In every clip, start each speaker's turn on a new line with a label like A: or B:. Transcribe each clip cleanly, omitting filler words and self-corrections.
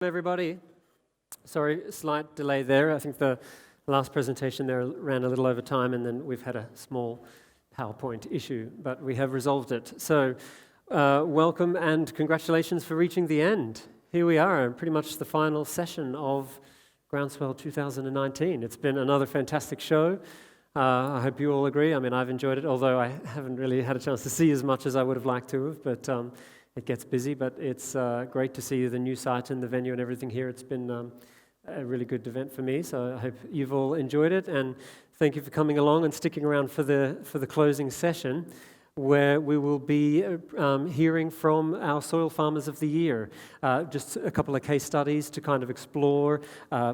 A: Everybody. Sorry, slight delay there. I think the last presentation there ran a little over time, and then we've had a small PowerPoint issue, but we have resolved it. So, welcome and congratulations for reaching the end. Here we are, pretty much the final session of Groundswell 2019. It's been another fantastic show. I hope you all agree. I mean, I've enjoyed it, although I haven't really had a chance to see as much as I would have liked to have, but it gets busy, but it's great to see the new site and the venue and everything here. It's been a really good event for me, so I hope you've all enjoyed it, and thank you for coming along and sticking around for the closing session, where we will be hearing from our Soil Farmers of the Year. Just a couple of case studies to kind of explore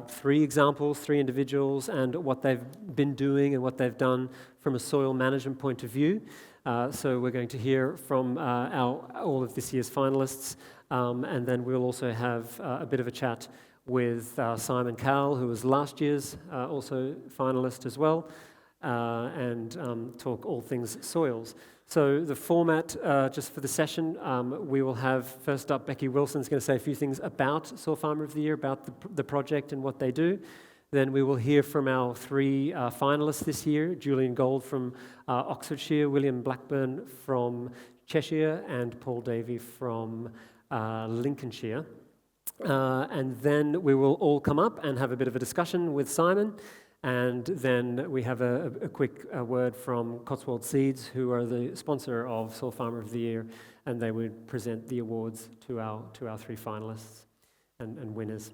A: 3 examples, 3 individuals, and what they've been doing and what they've done from a soil management point of view. So we're going to hear from all of this year's finalists, and then we'll also have a bit of a chat with Simon Cowell, who was last year's also finalist as well, and talk all things soils. So the format, just for the session, we will have, first up, Becky Wilson's going to say a few things about Soil Farmer of the Year, about the project and what they do. Then we will hear from our 3 finalists this year, Julian Gold from Oxfordshire, William Blackburn from Cheshire, and Paul Davey from Lincolnshire. And then we will all come up and have a bit of a discussion with Simon. And then we have a quick word from Cotswold Seeds, who are the sponsor of Soil Farmer of the Year, and they would present the awards to our 3 finalists and winners.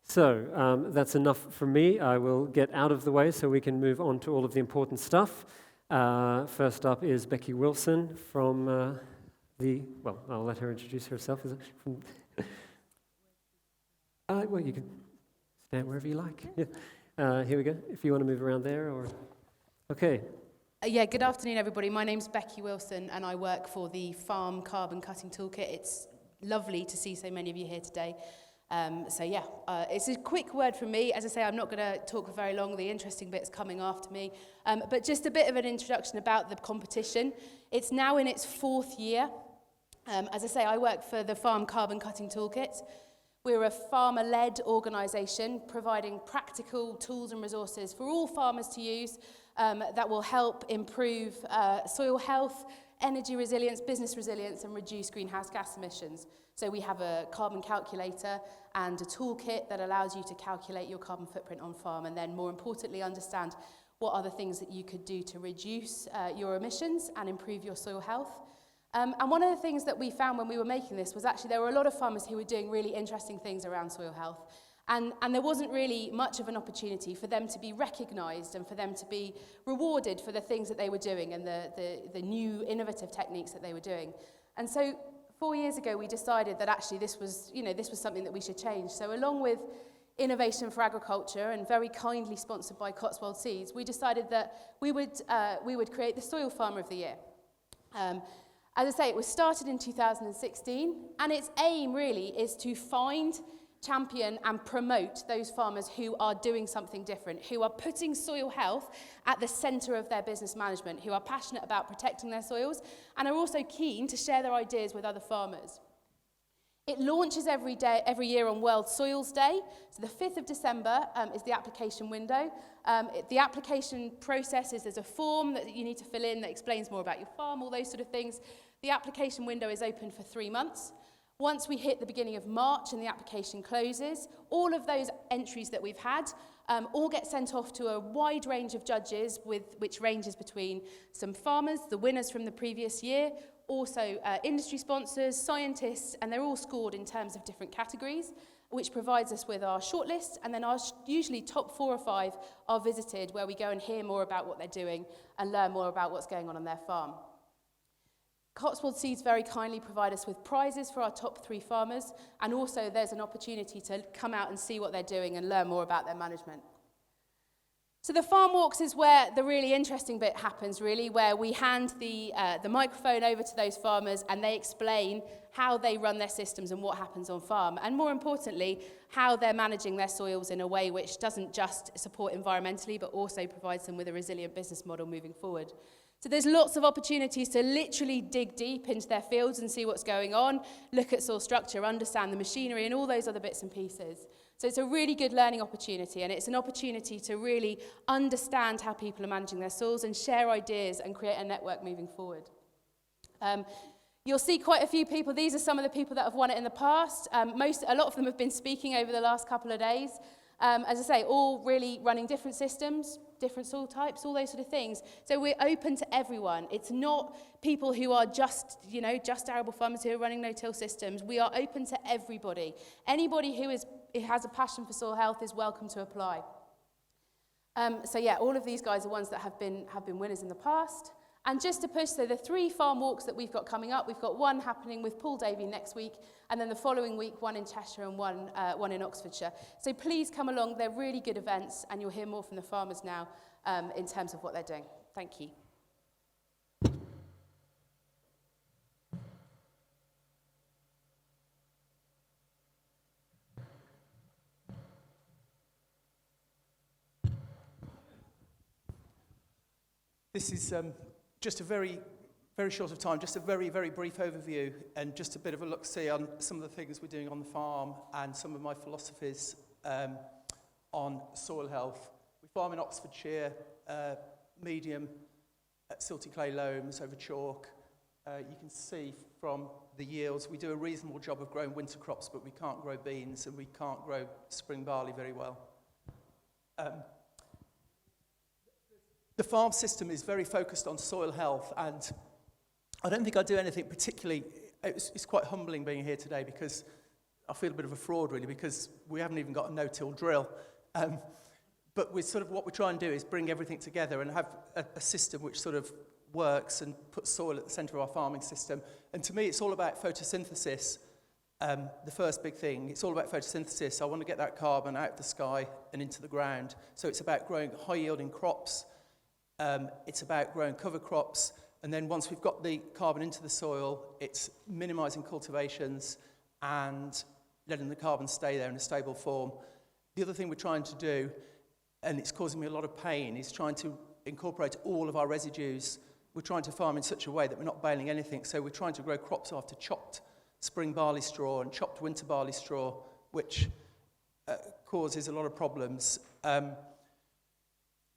A: So that's enough from me. I will get out of the way so we can move on to all of the important stuff. First up is Becky Wilson from well, I'll let her introduce herself. Is it from well, you can stand wherever you like. Yeah. Here we go. If you want to move around there, or okay.
B: Yeah, good afternoon, everybody. My name's Becky Wilson, and I work for the Farm Carbon Cutting Toolkit. It's lovely to see so many of you here today. It's a quick word from me. As I say, I'm not going to talk for very long. The interesting bit's coming after me. But just a bit of an introduction about the competition. It's now in its 4th year. As I say, I work for the Farm Carbon Cutting Toolkit. We're a farmer-led organisation providing practical tools and resources for all farmers to use that will help improve soil health, energy resilience, business resilience, and reduce greenhouse gas emissions. So we have a carbon calculator and a toolkit that allows you to calculate your carbon footprint on farm, and then more importantly understand what are the things that you could do to reduce your emissions and improve your soil health. And one of the things that we found when we were making this was actually there were a lot of farmers who were doing really interesting things around soil health. And there wasn't really much of an opportunity for them to be recognised and for them to be rewarded for the things that they were doing and the new innovative techniques that they were doing. And so 4 years ago, we decided that actually this was something that we should change. So along with Innovation for Agriculture, and very kindly sponsored by Cotswold Seeds, we decided that we would create the Soil Farmer of the Year. As I say, it was started in 2016, and its aim really is to find, champion and promote those farmers who are doing something different, who are putting soil health at the centre of their business management, who are passionate about protecting their soils and are also keen to share their ideas with other farmers. It launches every year on World Soils Day. So the 5th of December is the application window. The application process is there's a form that you need to fill in that explains more about your farm, all those sort of things. The application window is open for 3 months. Once we hit the beginning of March and the application closes, all of those entries that we've had all get sent off to a wide range of judges, which ranges between some farmers, the winners from the previous year, also industry sponsors, scientists, and they're all scored in terms of different categories, which provides us with our shortlist, and then our usually top 4 or 5 are visited, where we go and hear more about what they're doing and learn more about what's going on their farm. Cotswold Seeds very kindly provide us with prizes for our top 3 farmers, and also there's an opportunity to come out and see what they're doing and learn more about their management. So the farm walks is where the really interesting bit happens, really, where we hand the microphone over to those farmers and they explain how they run their systems and what happens on farm, and more importantly, how they're managing their soils in a way which doesn't just support environmentally, but also provides them with a resilient business model moving forward. So there's lots of opportunities to literally dig deep into their fields and see what's going on, look at soil structure, understand the machinery and all those other bits and pieces. So it's a really good learning opportunity, and it's an opportunity to really understand how people are managing their soils and share ideas and create a network moving forward. You'll see quite a few people. These are some of the people that have won it in the past. A lot of them have been speaking over the last couple of days. As I say, all really running different systems, different soil types, all those sort of things. So we're open to everyone. It's not people who are just arable farmers who are running no-till systems. We are open to everybody. Anybody who has a passion for soil health is welcome to apply. So yeah, all of these guys are ones that have been winners in the past. And just to push, so the 3 farm walks that we've got coming up, we've got one happening with Paul Davey next week, and then the following week, one in Cheshire and one in Oxfordshire. So please come along. They're really good events, and you'll hear more from the farmers now in terms of what they're doing. Thank you.
C: This is just a very, very short of time, just a very, very brief overview and just a bit of a look-see on some of the things we're doing on the farm and some of my philosophies on soil health. We farm in Oxfordshire, medium, silty clay loams over chalk. You can see from the yields, we do a reasonable job of growing winter crops, but we can't grow beans and we can't grow spring barley very well. The farm system is very focused on soil health, and I don't think I do anything particularly. It's quite humbling being here today because I feel a bit of a fraud, really, because we haven't even got a no-till drill. But what we try and do is bring everything together and have a system which sort of works and puts soil at the centre of our farming system. And to me, it's all about photosynthesis. The first big thing, it's all about photosynthesis. I want to get that carbon out of the sky and into the ground. So it's about growing high-yielding crops. It's about growing cover crops, and then once we've got the carbon into the soil, it's minimising cultivations and letting the carbon stay there in a stable form. The other thing we're trying to do, and it's causing me a lot of pain, is trying to incorporate all of our residues. We're trying to farm in such a way that we're not baling anything, so we're trying to grow crops after chopped spring barley straw and chopped winter barley straw, which causes a lot of problems.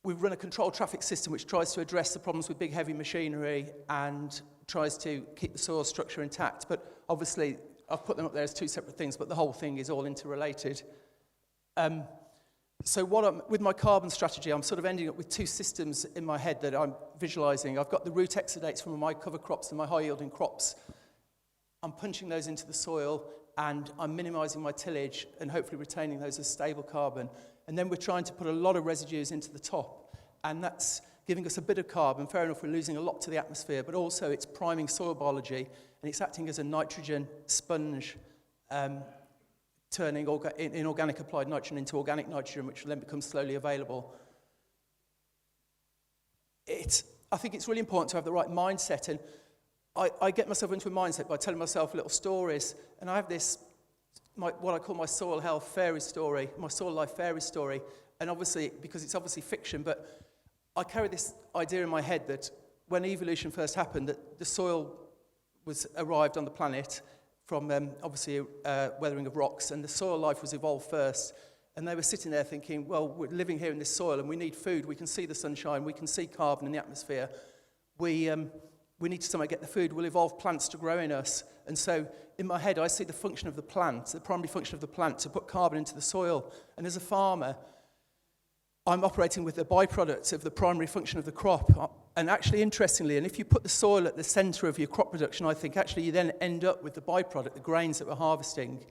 C: We've run a controlled traffic system which tries to address the problems with big heavy machinery and tries to keep the soil structure intact. But obviously, I've put them up there as 2 separate things, but the whole thing is all interrelated. So with my carbon strategy, I'm sort of ending up with 2 systems in my head that I'm visualising. I've got the root exudates from my cover crops and my high-yielding crops. I'm punching those into the soil, and I'm minimising my tillage and hopefully retaining those as stable carbon. And then we're trying to put a lot of residues into the top, and that's giving us a bit of carbon. Fair enough, we're losing a lot to the atmosphere, but also it's priming soil biology, and it's acting as a nitrogen sponge, turning inorganic applied nitrogen into organic nitrogen, which will then become slowly available. I think it's really important to have the right mindset, and I get myself into a mindset by telling myself little stories, and I have this what I call my soil health fairy story, my soil life fairy story, and obviously, because it's obviously fiction, but I carry this idea in my head that when evolution first happened, that the soil arrived on the planet from obviously weathering of rocks, and the soil life was evolved first, and they were sitting there thinking, well, we're living here in this soil, and we need food, we can see the sunshine, we can see carbon in the atmosphere, we need to somehow get the food, we'll evolve plants to grow in us. And so in my head, I see the function of the plant, the primary function of the plant, to put carbon into the soil. And as a farmer, I'm operating with the byproducts of the primary function of the crop. And actually, interestingly, and if you put the soil at the centre of your crop production, I think actually you then end up with the byproduct, the grains that we're harvesting,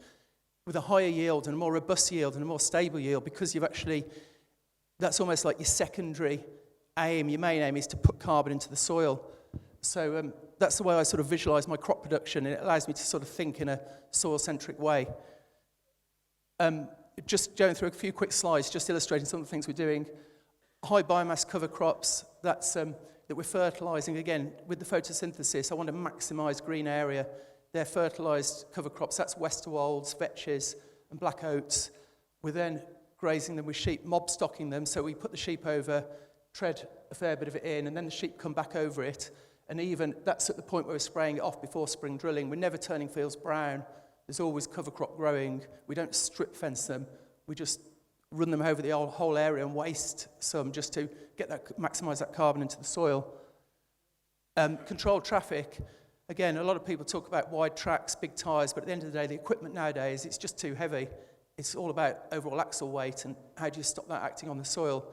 C: with a higher yield and a more robust yield and a more stable yield, because that's almost like your secondary aim. Your main aim is to put carbon into the soil. So that's the way I sort of visualise my crop production, and it allows me to sort of think in a soil-centric way. Just going through a few quick slides, just illustrating some of the things we're doing. High biomass cover crops, that we're fertilising. Again, with the photosynthesis, I want to maximise green area. They're fertilised cover crops. That's Westerwolds, vetches, and black oats. We're then grazing them with sheep, mob stocking them. So we put the sheep over, tread a fair bit of it in, and then the sheep come back over it. And even that's at the point where we're spraying it off before spring drilling. We're never turning fields brown. There's always cover crop growing. We don't strip fence them. We just run them over the whole area and waste some just to get that, maximise that carbon into the soil. Controlled traffic. Again, a lot of people talk about wide tracks, big tyres, but at the end of the day, the equipment nowadays, it's just too heavy. It's all about overall axle weight and how do you stop that acting on the soil.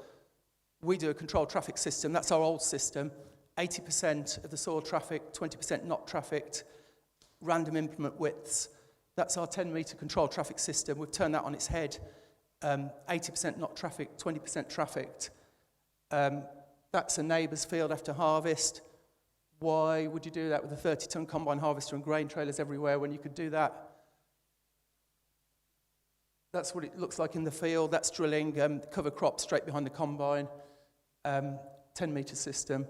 C: We do a controlled traffic system. That's our old system. 80% of the soil traffic, 20% not trafficked, random implement widths. That's our 10-metre controlled traffic system. We've turned that on its head. 80% not trafficked, 20% trafficked. That's a neighbour's field after harvest. Why would you do that with a 30-tonne combine harvester and grain trailers everywhere when you could do that? That's what it looks like in the field. That's drilling cover crop straight behind the combine. 10-metre system.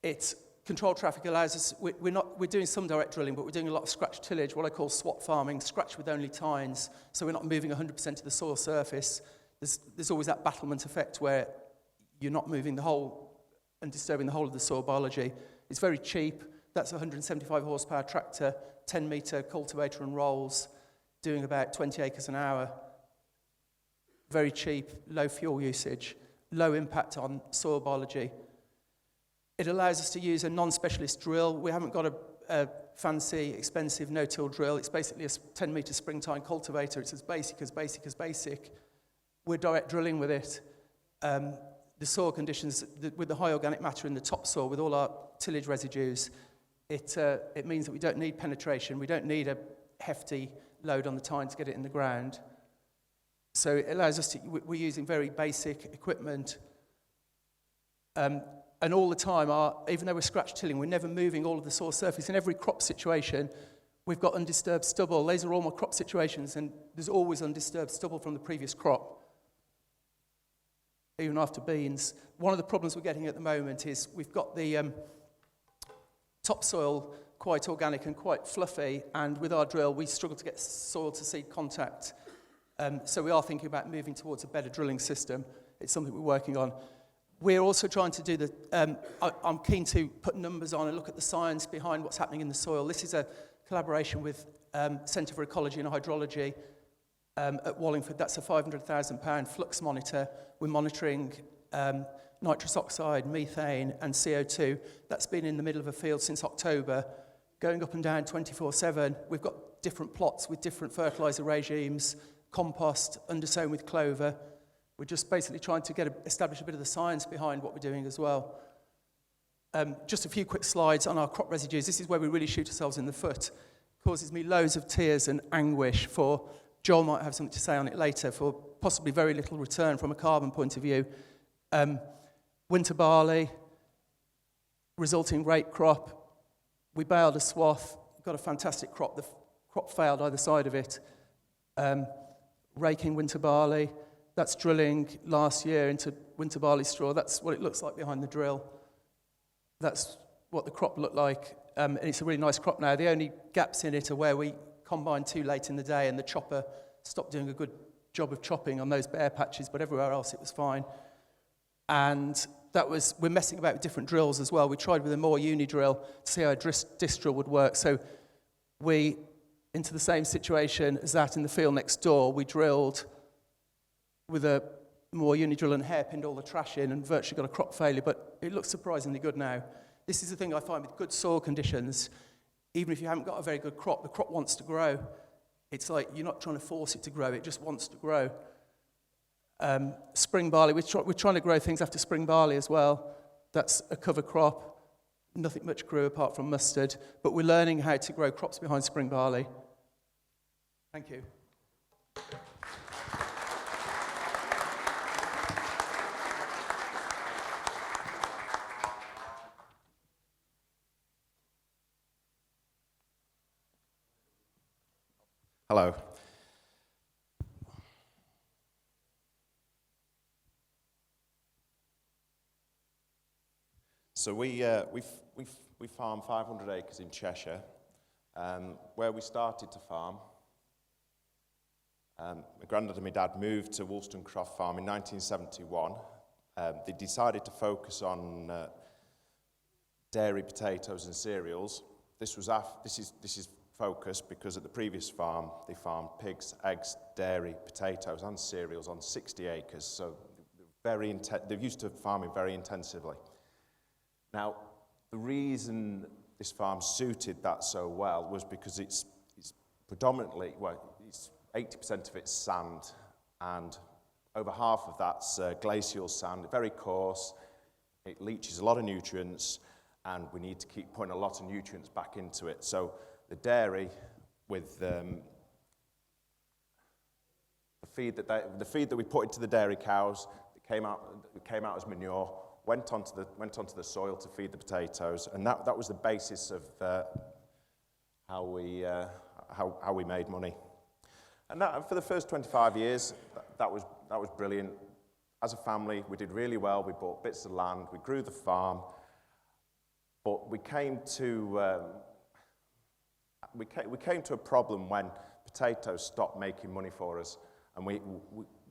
C: It's controlled traffic allows us, we're doing some direct drilling, but we're doing a lot of scratch tillage, what I call SWAT farming, scratch with only tines. So we're not moving 100% of the soil surface. There's always that battlement effect where you're not moving the whole and disturbing the whole of the soil biology. It's very cheap. That's a 175 horsepower tractor, 10-metre cultivator and rolls, doing about 20 acres an hour. Very cheap, low fuel usage, low impact on soil biology. It allows us to use a non-specialist drill. We haven't got a fancy, expensive no-till drill. It's basically a 10-metre springtime cultivator. It's as basic as basic as basic. We're direct drilling with it. The soil conditions, with the high organic matter in the topsoil, with all our tillage residues, it means that we don't need penetration. We don't need a hefty load on the tine to get it in the ground. So it allows us to, we're using very basic equipment. And all the time, even though we're scratch tilling, we're never moving all of the soil surface. In every crop situation, we've got undisturbed stubble. These are all my crop situations, and there's always undisturbed stubble from the previous crop. Even after beans. One of the problems we're getting at the moment is we've got the topsoil quite organic and quite fluffy, and with our drill, we struggle to get soil to seed contact. So we are thinking about moving towards a better drilling system. It's something we're working on. We're also trying to do I'm keen to put numbers on and look at the science behind what's happening in the soil. This is a collaboration with Centre for Ecology and Hydrology at Wallingford. That's a £500,000 flux monitor. We're monitoring nitrous oxide, methane, and CO2. That's been in the middle of a field since October, going up and down 24/7. We've got different plots with different fertiliser regimes, compost, undersown with clover. We're just basically trying to establish a bit of the science behind what we're doing as well. Just a few quick slides on our crop residues. This is where we really shoot ourselves in the foot. It causes me loads of tears and anguish for, Joel might have something to say on it later, for possibly very little return from a carbon point of view. Winter barley, resulting rape crop. We baled a swath, got a fantastic crop. The crop failed either side of it. Raking winter barley. That's drilling last year into winter barley straw. That's what it looks like behind the drill. That's what the crop looked like. And it's a really nice crop now. The only gaps in it are where we combined too late in the day and the chopper stopped doing a good job of chopping on those bare patches, but everywhere else it was fine. And we're messing about with different drills as well. We tried with a more uni drill to see how a disc drill would work. So we, into the same situation as that in the field next door, we drilled with a more uni drill and hairpinned all the trash in and virtually got a crop failure, but it looks surprisingly good now. This is the thing I find with good soil conditions. Even if you haven't got a very good crop, the crop wants to grow. It's like you're not trying to force it to grow, it just wants to grow. Spring barley, we're trying to grow things after spring barley as well. That's a cover crop. Nothing much grew apart from mustard, but we're learning how to grow crops behind spring barley. Thank you.
D: Hello. So we farm 500 acres in Cheshire, where we started to farm. My granddad and my dad moved to Woolston Croft Farm in 1971, they decided to focus on dairy potatoes and cereals. This is focused because at the previous farm they farmed pigs, eggs, dairy, potatoes and cereals on 60 acres. So they're used to farming very intensively. Now, the reason this farm suited that so well was because it's predominantly, it's 80% of it's sand, and over half of that's glacial sand, very coarse. It leaches a lot of nutrients, and we need to keep putting a lot of nutrients back into it. So the dairy, with the feed that we put into the dairy cows, it came out as manure, went onto the soil to feed the potatoes, and that was the basis of how we made money. And that, for the first 25 years, that was brilliant. As a family, we did really well. We bought bits of land, we grew the farm, but we came to a problem when potatoes stopped making money for us, and we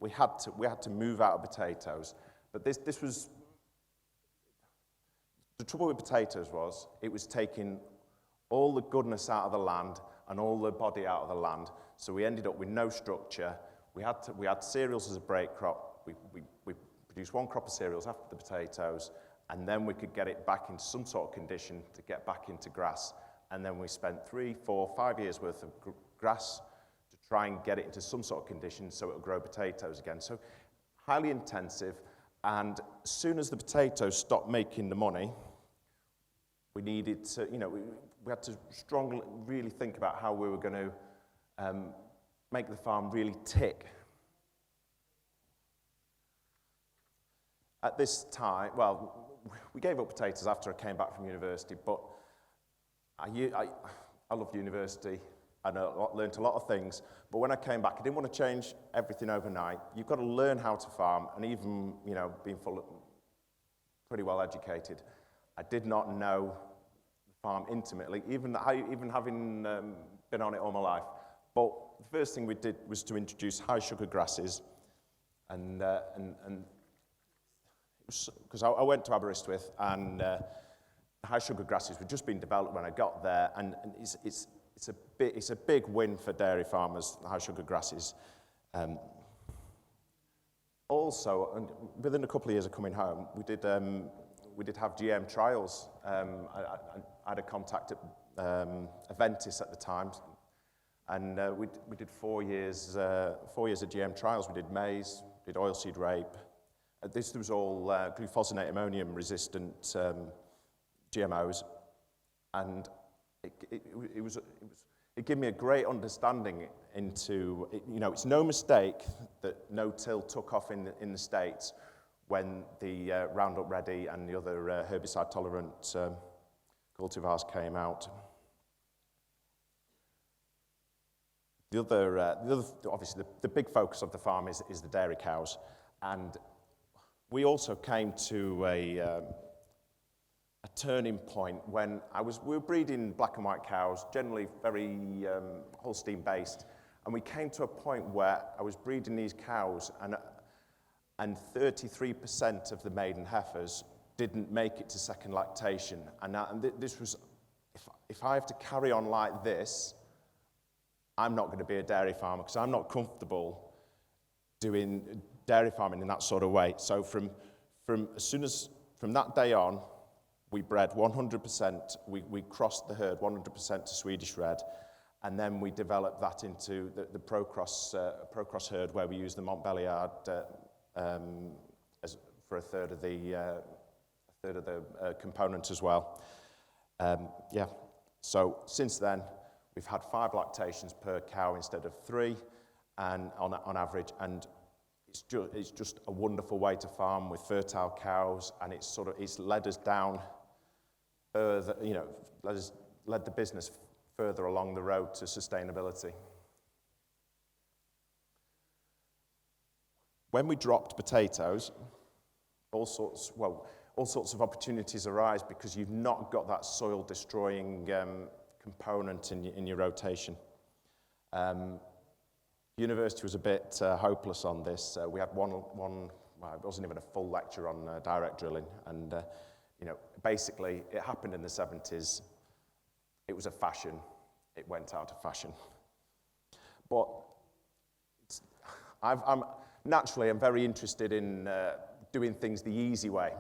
D: had to move out of potatoes. But this was the trouble with potatoes was it was taking all the goodness out of the land and all the body out of the land. So we ended up with no structure. We had cereals as a break crop. We produced one crop of cereals after the potatoes, and then we could get it back into some sort of condition to get back into grass. And then we spent 3, 4, 5 years worth of grass to try and get it into some sort of condition so it would grow potatoes again. So highly intensive. And as soon as the potatoes stopped making the money, we needed to, we had to strongly really think about how we were going to make the farm really tick. At this time, we gave up potatoes after I came back from university, but I loved university. I learned a lot of things, but when I came back, I didn't want to change everything overnight. You've got to learn how to farm, and even, being pretty well educated, I did not know the farm intimately, even having been on it all my life. But the first thing we did was to introduce high sugar grasses, and because I went to Aberystwyth, and high sugar grasses were just being developed when I got there, and it's a big win for dairy farmers, the high sugar grasses. Also, and within a couple of years of coming home, we did have GM trials. I had a contact at Aventis at the time, and we did 4 years of GM trials. We did maize, did oilseed rape. This was all glufosinate ammonium resistant GMOs, and it gave me a great understanding into, it's no mistake that no-till took off in the States when the Roundup Ready and the other herbicide-tolerant cultivars came out. The other, obviously, the big focus of the farm is the dairy cows, and we also came to a turning point when we were breeding black and white cows, generally very Holstein-based, and we came to a point where I was breeding these cows, and 33% of the maiden heifers didn't make it to second lactation, and this was, if I have to carry on like this, I'm not going to be a dairy farmer because I'm not comfortable doing dairy farming in that sort of way. So from that day on, we bred 100%, we crossed the herd 100% to Swedish Red, and then we developed that into the Procross herd, where we use the Montbéliard for a third of the component as well. So since then, we've had 5 lactations per cow instead of 3, and on average, and it's just a wonderful way to farm with fertile cows, and it's led us down further, led the business further along the road to sustainability. When we dropped potatoes, all sorts of opportunities arise because you've not got that soil-destroying component in your rotation. University was a bit hopeless on this. We had one well, it wasn't even a full lecture on direct drilling. And, basically, it happened in the 70s. It was a fashion. It went out of fashion. But I'm very interested in doing things the easy way.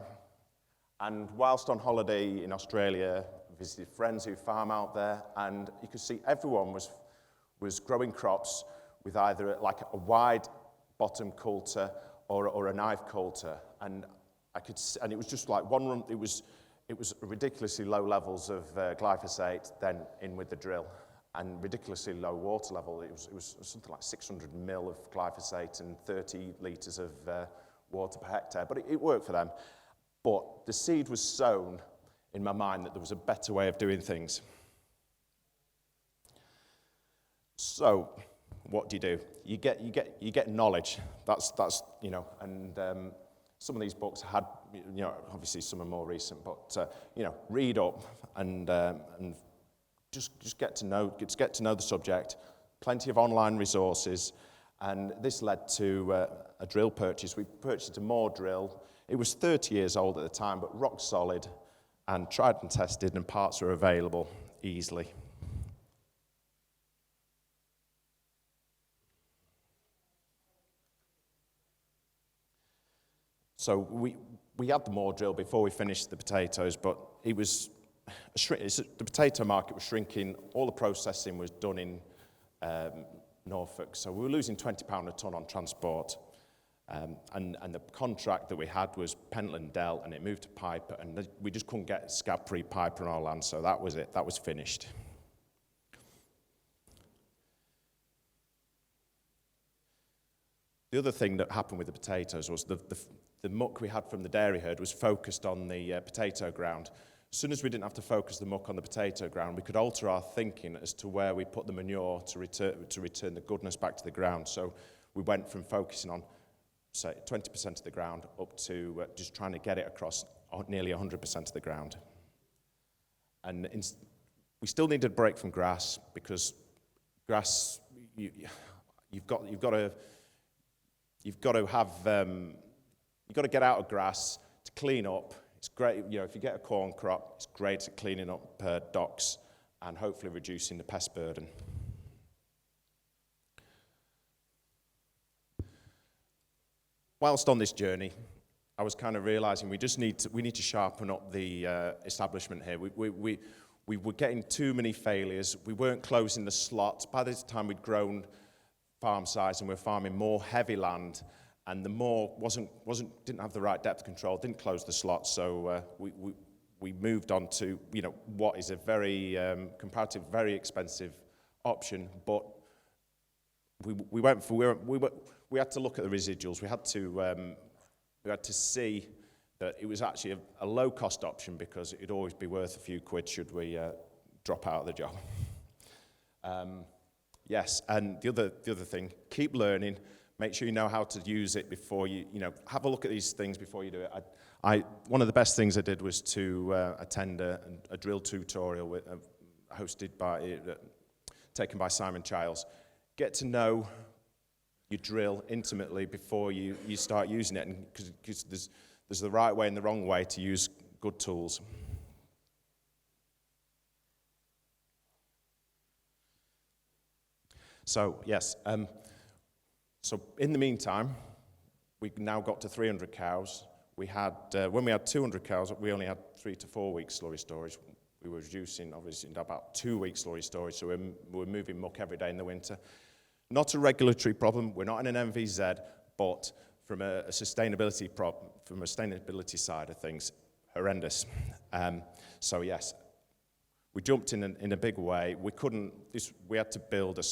D: And whilst on holiday in Australia, visited friends who farm out there, and you could see everyone was growing crops with either like a wide bottom coulter or a knife coulter, and it was just like one run. It was ridiculously low levels of glyphosate, then in with the drill, and ridiculously low water level. It was something like 600 mil of glyphosate and 30 litres of water per hectare, but it worked for them. But the seed was sown in my mind that there was a better way of doing things. So, what do? You get knowledge. That's and some of these books had, obviously some are more recent, but read up and just get to know the subject. Plenty of online resources, and this led to a drill purchase. We purchased a Moore drill. It was 30 years old at the time, but rock solid, and tried and tested, and parts were available easily. So we had the Moore drill before we finished the potatoes, but the potato market was shrinking. All the processing was done in Norfolk, so we were losing £20 a tonne on transport. And the contract that we had was Pentland Dell, and it moved to Piper, and we just couldn't get scab-free Piper on our land, so that was it. That was finished. The other thing that happened with the potatoes was the muck we had from the dairy herd was focused on the potato ground. As soon as we didn't have to focus the muck on the potato ground, we could alter our thinking as to where we put the manure to return the goodness back to the ground. So we went from focusing on, say, 20% of the ground up to just trying to get it across nearly 100% of the ground. And we still needed a break from grass, because grass, you've got to get out of grass to clean up. It's great, if you get a corn crop, it's great at cleaning up docks and hopefully reducing the pest burden. Whilst on this journey, I was kind of realising we need to sharpen up the establishment here. We were getting too many failures. We weren't closing the slots. By this time, we'd grown farm size and we were farming more heavy land, and the moor didn't have the right depth control, didn't close the slots. So we moved on to what is a very comparative, very expensive option, but we had to look at the residuals. We had to see that it was actually a low-cost option, because it'd always be worth a few quid should we drop out of the job. Yes, and the other thing, keep learning. Make sure you know how to use it before you have a look at these things before you do it. One of the best things I did was to attend a drill tutorial taken by Simon Childs. Get to know your drill intimately before you start using it, and because there's the right way and the wrong way to use good tools. So yes, so in the meantime, we now got to 300 cows. We had when we had 200 cows, we only had 3 to 4 weeks slurry storage. We were reducing, obviously, to about 2 weeks slurry storage, so we're moving muck every day in the winter. Not a regulatory problem. We're not in an MVZ, but from a sustainability problem, from a sustainability side of things, horrendous. So yes, we jumped in a big way. We had to build a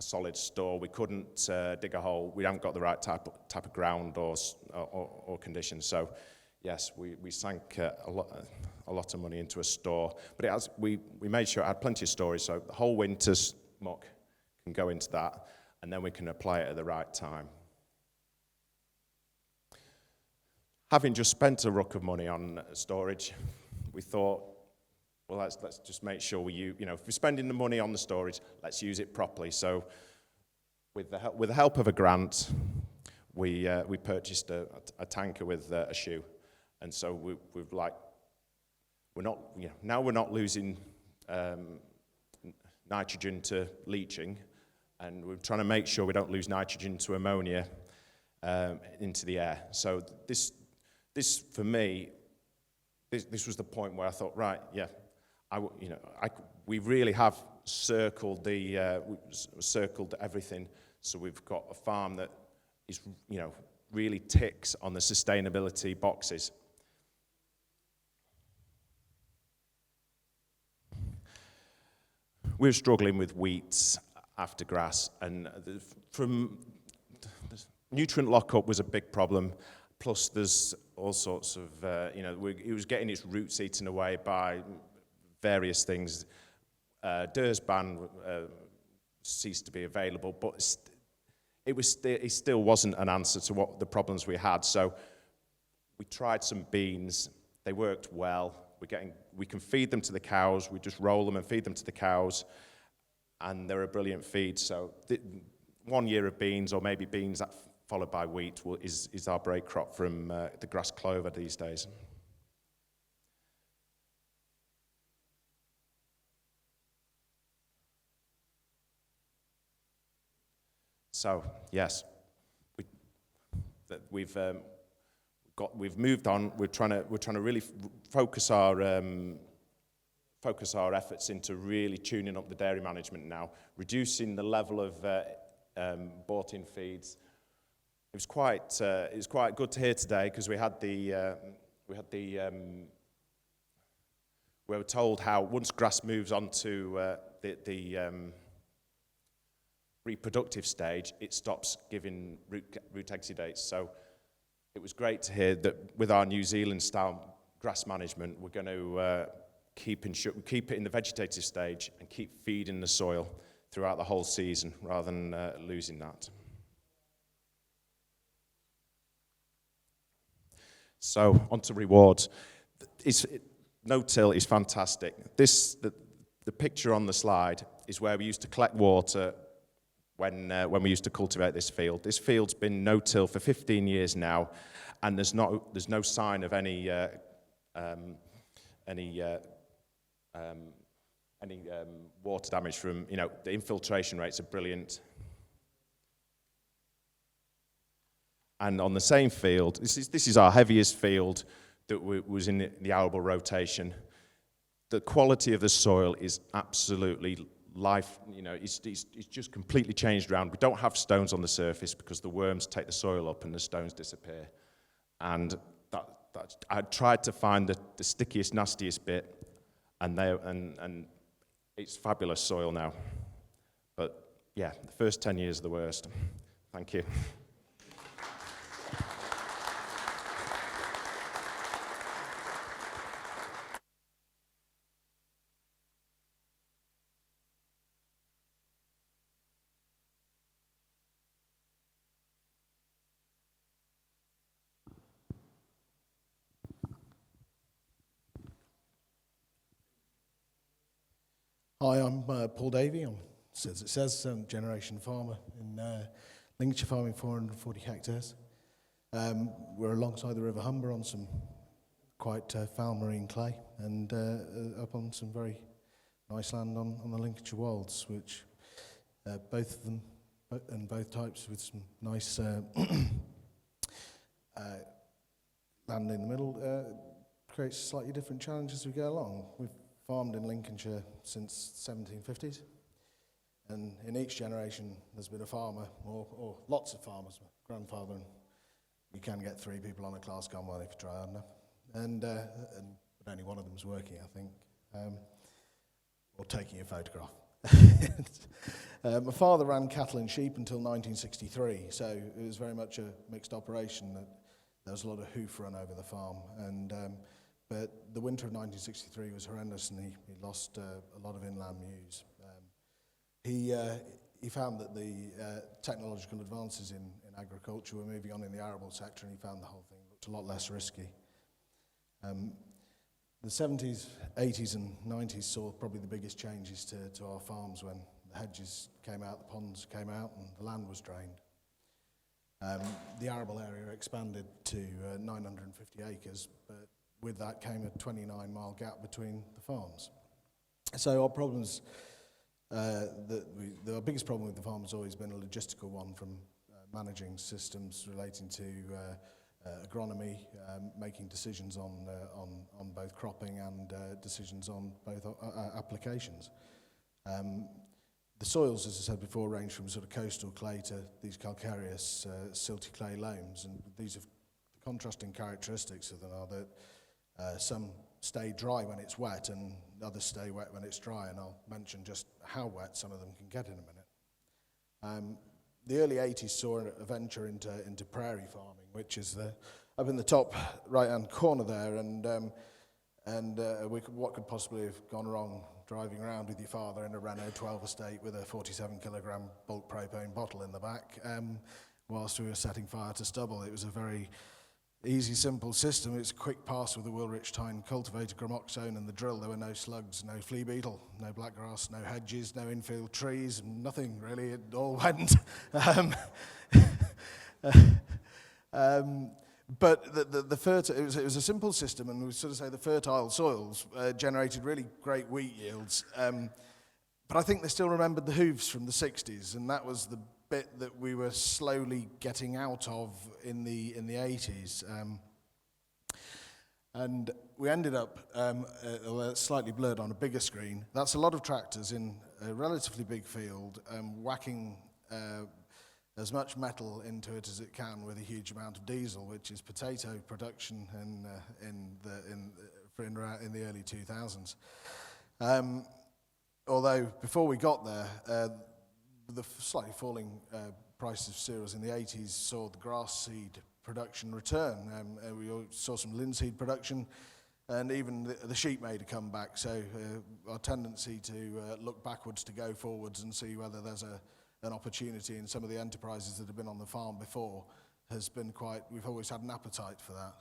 D: solid store. We couldn't dig a hole. We haven't got the right type of ground or conditions. So yes, we sank a lot of money into a store. But we made sure it had plenty of storage, so the whole winter's muck can go into that, and then we can apply it at the right time. Having just spent a ruck of money on storage, we thought, well, let's just make sure if we're spending the money on the storage, let's use it properly. So with the help of a grant, we purchased a tanker with a shoe, and so we've like, we're not, now we're not losing nitrogen to leaching, and we're trying to make sure we don't lose nitrogen to ammonia into the air. So this for me, this was the point where I thought, right, yeah, we really have circled circled everything. So we've got a farm that is, really ticks on the sustainability boxes. We're struggling with weeds after grass, and from nutrient lockup was a big problem. Plus, there's all sorts of, it was getting its roots eaten away by various things. Dursban ceased to be available, but it still wasn't an answer to what the problems we had. So we tried some beans. They worked well. We can feed them to the cows. We just roll them and feed them to the cows, and they're a brilliant feed. So 1 year of beans, or maybe beans that followed by wheat, is our break crop from the grass clover these days. So yes, we've moved on. We're trying to really focus our efforts into really tuning up the dairy management now, reducing the level of bought-in feeds. It was quite good to hear today, because we were told how once grass moves on to the reproductive stage, it stops giving root exudates. So it was great to hear that with our New Zealand style grass management, we're going to keep it in the vegetative stage and keep feeding the soil throughout the whole season, rather than losing that. So on to rewards. No-till is fantastic. The picture on the slide is where we used to collect water when we used to cultivate this field. This field's been no-till for 15 years now, and there's no sign of any water damage from, the infiltration rates are brilliant. And on the same field, this is our heaviest field that was in the arable rotation. The quality of the soil is absolutely it's just completely changed around. We don't have stones on the surface because the worms take the soil up and the stones disappear. And I tried to find the stickiest, nastiest bit, and it's fabulous soil now. But yeah, the first 10 years are the worst. Thank you.
E: Hi, I'm Paul Davey. I'm, as it says, generation farmer in Lincolnshire, farming 440 hectares. We're alongside the River Humber on some quite foul marine clay, and up on some very nice land on the Lincolnshire Wolds, which both of them, and both types, with some nice land in the middle, creates slightly different challenges as we go along. We've farmed in Lincolnshire since 1750s, and in each generation there's been a farmer, or lots of farmers, grandfather, and you can get 3 people on a class combine if you try hard enough, and but only one of them's working, I think, or taking a photograph. My father ran cattle and sheep until 1963, so it was very much a mixed operation. That there was a lot of hoof run over the farm, and but the winter of 1963 was horrendous, and he lost a lot of inland mews. He found that the technological advances in agriculture were moving on in the arable sector, and he found the whole thing looked a lot less risky. The 70s, 80s and 90s saw probably the biggest changes to our farms when the hedges came out, the ponds came out, and the land was drained. The arable area expanded to 950 acres, but with that came a 29-mile gap between the farms. So our problems, the biggest problem with the farm has always been a logistical one, from managing systems relating to agronomy, making decisions on both cropping and decisions on both applications. The soils, as I said before, range from sort of coastal clay to these calcareous, silty clay loams, and these have the contrasting characteristics of them are that some stay dry when it's wet and others stay wet when it's dry, and I'll mention just how wet some of them can get in a minute. The early 80s saw a venture into prairie farming, which is up in the top right-hand corner there, and what could possibly have gone wrong driving around with your father in a Renault 12 estate with a 47-kilogram bulk propane bottle in the back whilst we were setting fire to stubble. It was a very easy, simple system. It's a quick pass with the Wilrich Tyne cultivator, gramoxone, and the drill. There were no slugs, no flea beetle, no blackgrass, no hedges, no infield trees, nothing really. It all went. But it was a simple system, and we sort of say the fertile soils generated really great wheat yields. But I think they still remembered the hooves from the 60s, and that was the bit that we were slowly getting out of in the 80s. And we ended up, slightly blurred on a bigger screen. That's a lot of tractors in a relatively big field, whacking as much metal into it as it can with a huge amount of diesel, which is potato production in the early 2000s. Although before we got there, the slightly falling price of cereals in the 80s saw the grass seed production return. We saw some linseed production, and even the sheep made a comeback. So our tendency to look backwards to go forwards and see whether there's an opportunity in some of the enterprises that have been on the farm before has been we've always had an appetite for that.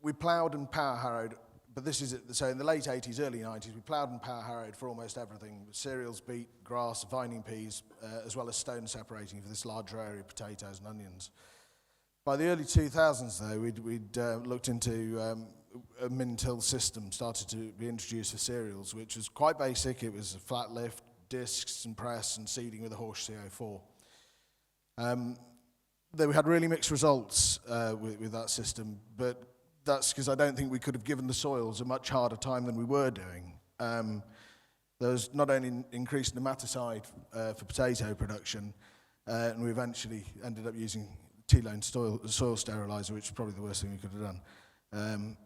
E: We ploughed and power harrowed, but this is it. So in the late 80s, early 90s, we ploughed and power harrowed for almost everything: cereals, beet, grass, vining peas, as well as stone separating for this larger area of potatoes and onions. By the early 2000s, though, we'd looked into a min-till system started to be introduced for cereals, which was quite basic. It was a flat lift, discs and press, and seeding with a horse CO4. Though we had really mixed results with that system, but that's because I don't think we could have given the soils a much harder time than we were doing. There was not only increased nematicide for potato production, and we eventually ended up using T-Lone soil sterilizer, which is probably the worst thing we could have done.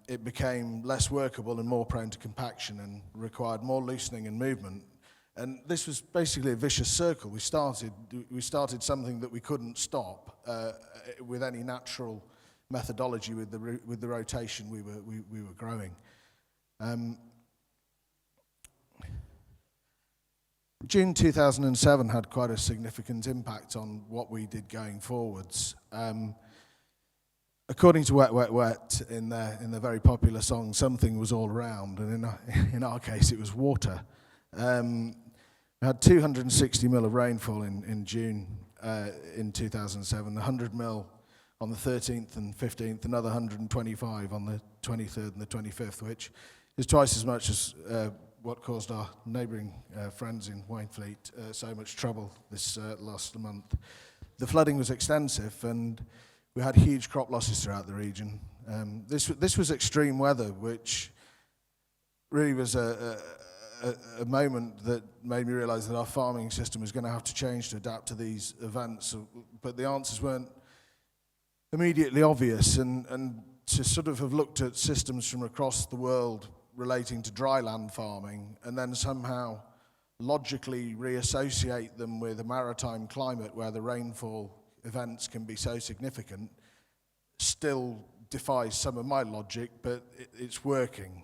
E: It became less workable and more prone to compaction and required more loosening and movement. And this was basically a vicious circle. We started something that we couldn't stop with any natural methodology with the rotation we were growing. June 2007 had quite a significant impact on what we did going forwards. According to Wet, Wet, Wet, in their very popular song, something was all around, and in our case, it was water. We had 260 mil of rainfall in June in 2007, 100 mil on the 13th and 15th, another 125 on the 23rd and the 25th, which is twice as much as what caused our neighbouring friends in Wainfleet so much trouble this last month. The flooding was extensive, and we had huge crop losses throughout the region. This was extreme weather, which really was a moment that made me realise that our farming system was going to have to change to adapt to these events. But the answers weren't immediately obvious, and to sort of have looked at systems from across the world relating to dry land farming and then somehow logically reassociate them with a maritime climate where the rainfall events can be so significant still defies some of my logic, but it's working.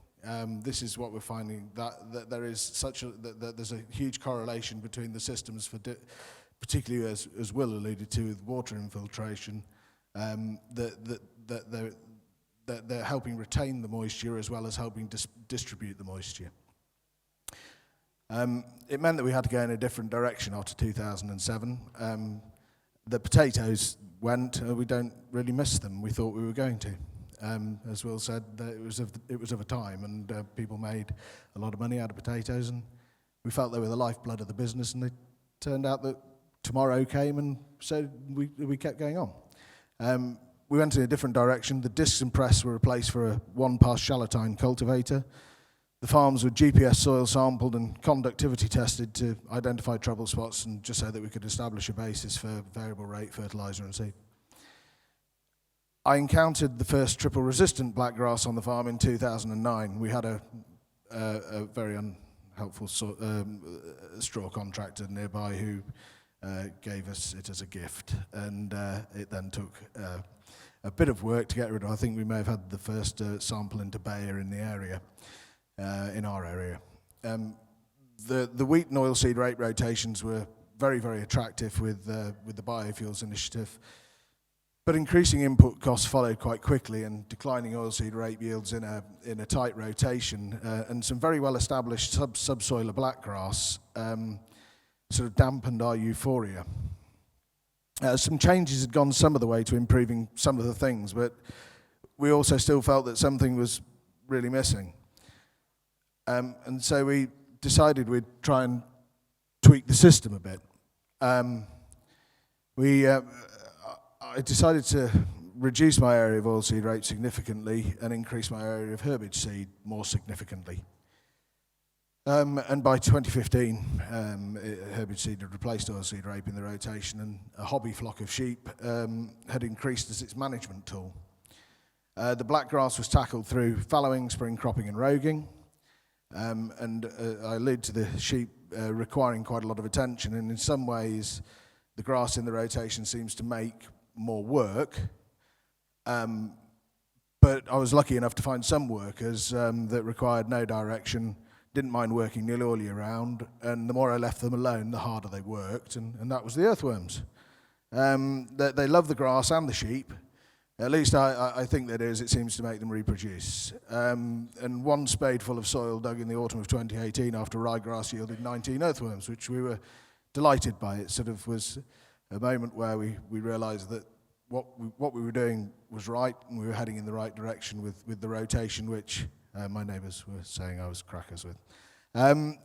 E: This is what we're finding, that there is that there's a huge correlation between the systems for particularly as Will alluded to with water infiltration, that they're helping retain the moisture as well as helping distribute the moisture. It meant that we had to go in a different direction after 2007. The potatoes went, we don't really miss them. We thought we were going to. As Will said, it was of a time, and people made a lot of money out of potatoes, and we felt they were the lifeblood of the business, and it turned out that tomorrow came, and so we kept going on. We went in a different direction. The discs and press were replaced for a one-pass shallotine cultivator. The farms were GPS soil sampled and conductivity tested to identify trouble spots, and just so that we could establish a basis for variable rate fertiliser and seed. I encountered the first triple-resistant blackgrass on the farm in 2009. We had a very unhelpful straw contractor nearby who gave us it as a gift, and it then took a bit of work to get rid of. I think we may have had the first sample into Bayer in the area. In our area. The wheat and oilseed rape rotations were very, very attractive with the biofuels initiative, but increasing input costs followed quite quickly, and declining oilseed rape yields in a tight rotation and some very well established subsoiler blackgrass sort of dampened our euphoria. Some changes had gone some of the way to improving some of the things, but we also still felt that something was really missing. And so we decided we'd try and tweak the system a bit. I decided to reduce my area of oilseed rape significantly and increase my area of herbage seed more significantly. And by 2015, herbage seed had replaced oilseed rape in the rotation, and a hobby flock of sheep had increased as its management tool. The blackgrass was tackled through fallowing, spring cropping and roguing. And I allude to the sheep requiring quite a lot of attention, and in some ways the grass in the rotation seems to make more work, but I was lucky enough to find some workers that required no direction, didn't mind working nearly all year round, and the more I left them alone, the harder they worked, and that was the earthworms. They love the grass and the sheep. At least I think that is. It seems to make them reproduce. And one spadeful of soil dug in the autumn of 2018 after ryegrass yielded 19 earthworms, which we were delighted by. It sort of was a moment where we realised that what we were doing was right, and we were heading in the right direction with the rotation, which my neighbours were saying I was crackers with. In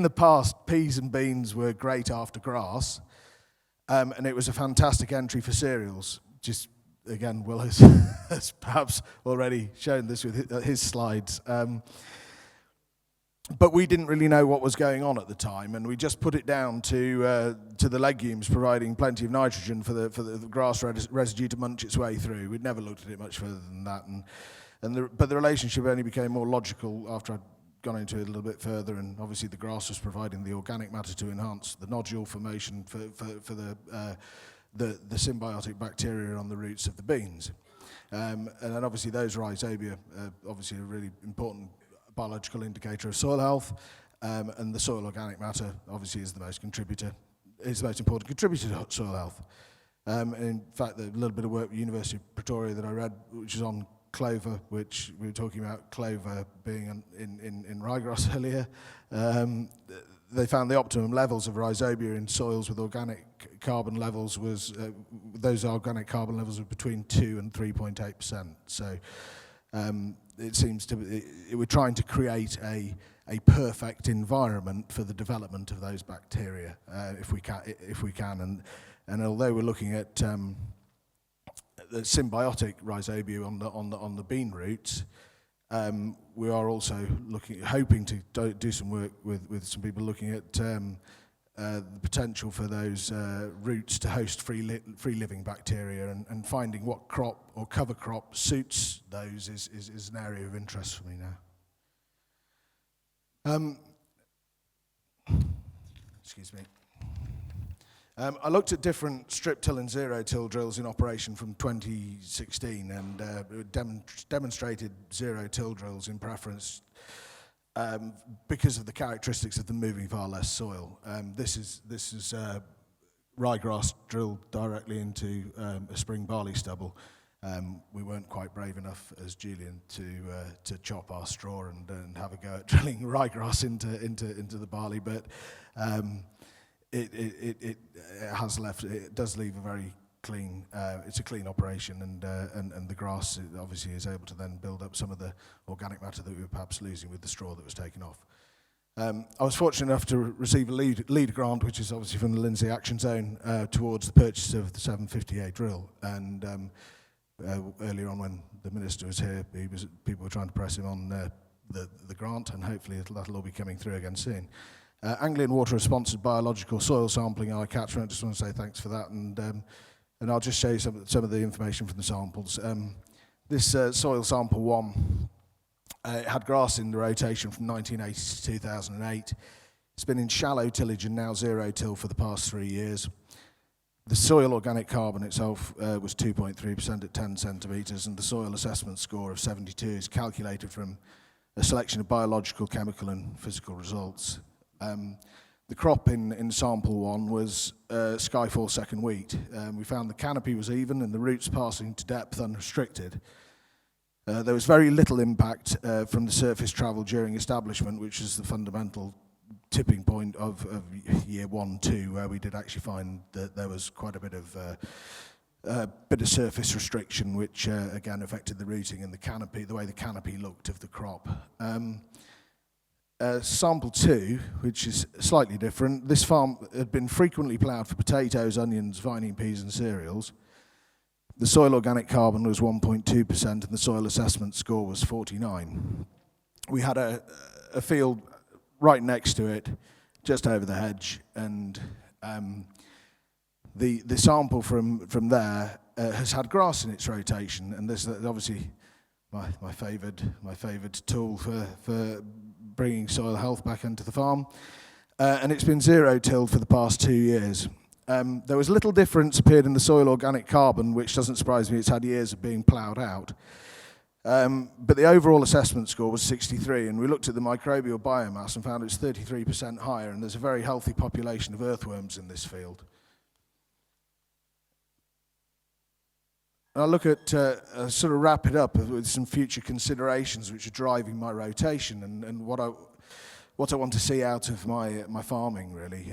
E: the past, peas and beans were great after grass, and it was a fantastic entry for cereals. Just, again, Will has perhaps already shown this with his slides. But we didn't really know what was going on at the time, and we just put it down to the legumes providing plenty of nitrogen for the grass residue to munch its way through. We'd never looked at it much further than that, but the relationship only became more logical after I'd gone into it a little bit further, and obviously the grass was providing the organic matter to enhance the nodule formation for the symbiotic bacteria on the roots of the beans. And then obviously those rhizobia are obviously a really important biological indicator of soil health, and the soil organic matter obviously is the most important contributor to soil health. And in fact, the little bit of work at the University of Pretoria that I read, which is on clover, which we were talking about clover being in ryegrass earlier, they found the optimum levels of rhizobia in soils with organic carbon levels was those organic carbon levels were between 2 and 3.8%. So it seems to be we're trying to create a perfect environment for the development of those bacteria if we can. And although we're looking at the symbiotic rhizobia on the bean roots, we are also hoping to do some work with some people looking at the potential for those roots to host free living bacteria, and finding what crop or cover crop suits those is an area of interest for me now. Excuse me. I looked at different strip till and zero till drills in operation from 2016, and demonstrated zero till drills in preference because of the characteristics of them moving far less soil. This is ryegrass drilled directly into a spring barley stubble, we weren't quite brave enough as Julian to chop our straw and have a go at drilling ryegrass into the barley, but it does leave a very clean. It's a clean operation, and the grass obviously is able to then build up some of the organic matter that we were perhaps losing with the straw that was taken off. I was fortunate enough to receive a lead grant, which is obviously from the Lindsay Action Zone, towards the purchase of the 750A drill. And earlier on, when the minister was here, people were trying to press him on the grant, and hopefully that'll all be coming through again soon. Anglian Water has sponsored biological soil sampling in our catchment. I just want to say thanks for that, and I'll just show you some of the information from the samples. This soil sample 1. It had grass in the rotation from 1980 to 2008. It's been in shallow tillage and now zero till for the past 3 years. The soil organic carbon itself was 2.3% at 10 centimetres, and the soil assessment score of 72 is calculated from a selection of biological, chemical and physical results. The crop in sample 1 was Skyfall second wheat. We found the canopy was even and the roots passing to depth unrestricted. There was very little impact from the surface travel during establishment, which is the fundamental tipping point of year 1-2, where we did actually find that there was quite a bit of surface restriction, which again affected the rooting and the canopy, the way the canopy looked of the crop. Sample 2, which is slightly different. This farm had been frequently ploughed for potatoes, onions, vining peas and cereals. The soil organic carbon was 1.2% and the soil assessment score was 49. We had a field right next to it, just over the hedge, and the sample from there has had grass in its rotation, and this is obviously my favoured tool for bringing soil health back into the farm, and it's been zero tilled for the past 2 years. There was little difference appeared in the soil organic carbon, which doesn't surprise me, it's had years of being ploughed out. But the overall assessment score was 63, and we looked at the microbial biomass and found it's 33% higher, and there's a very healthy population of earthworms in this field. And I'll look at, sort of wrap it up with some future considerations which are driving my rotation and what I want to see out of my farming, really.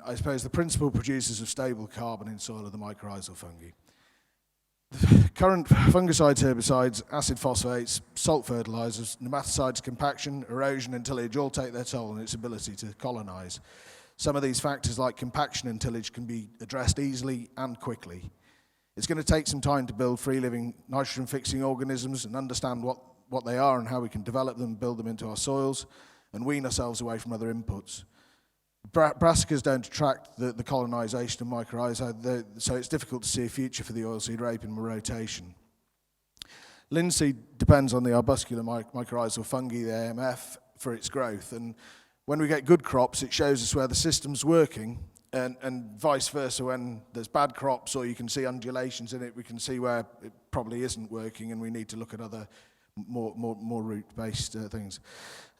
E: I suppose the principal producers of stable carbon in soil are the mycorrhizal fungi. The current fungicides, herbicides, acid phosphates, salt fertilizers, nematicides, compaction, erosion and tillage all take their toll on its ability to colonize. Some of these factors like compaction and tillage can be addressed easily and quickly. It's going to take some time to build free-living nitrogen-fixing organisms and understand what they are and how we can develop them, build them into our soils, and wean ourselves away from other inputs. Brassicas don't attract the colonisation of mycorrhiza, so it's difficult to see a future for the oilseed rape in rotation. Linseed depends on the arbuscular mycorrhizal fungi, the AMF, for its growth, and when we get good crops, it shows us where the system's working, and vice versa. When there's bad crops or you can see undulations in it, we can see where it probably isn't working, and we need to look at other more root-based things.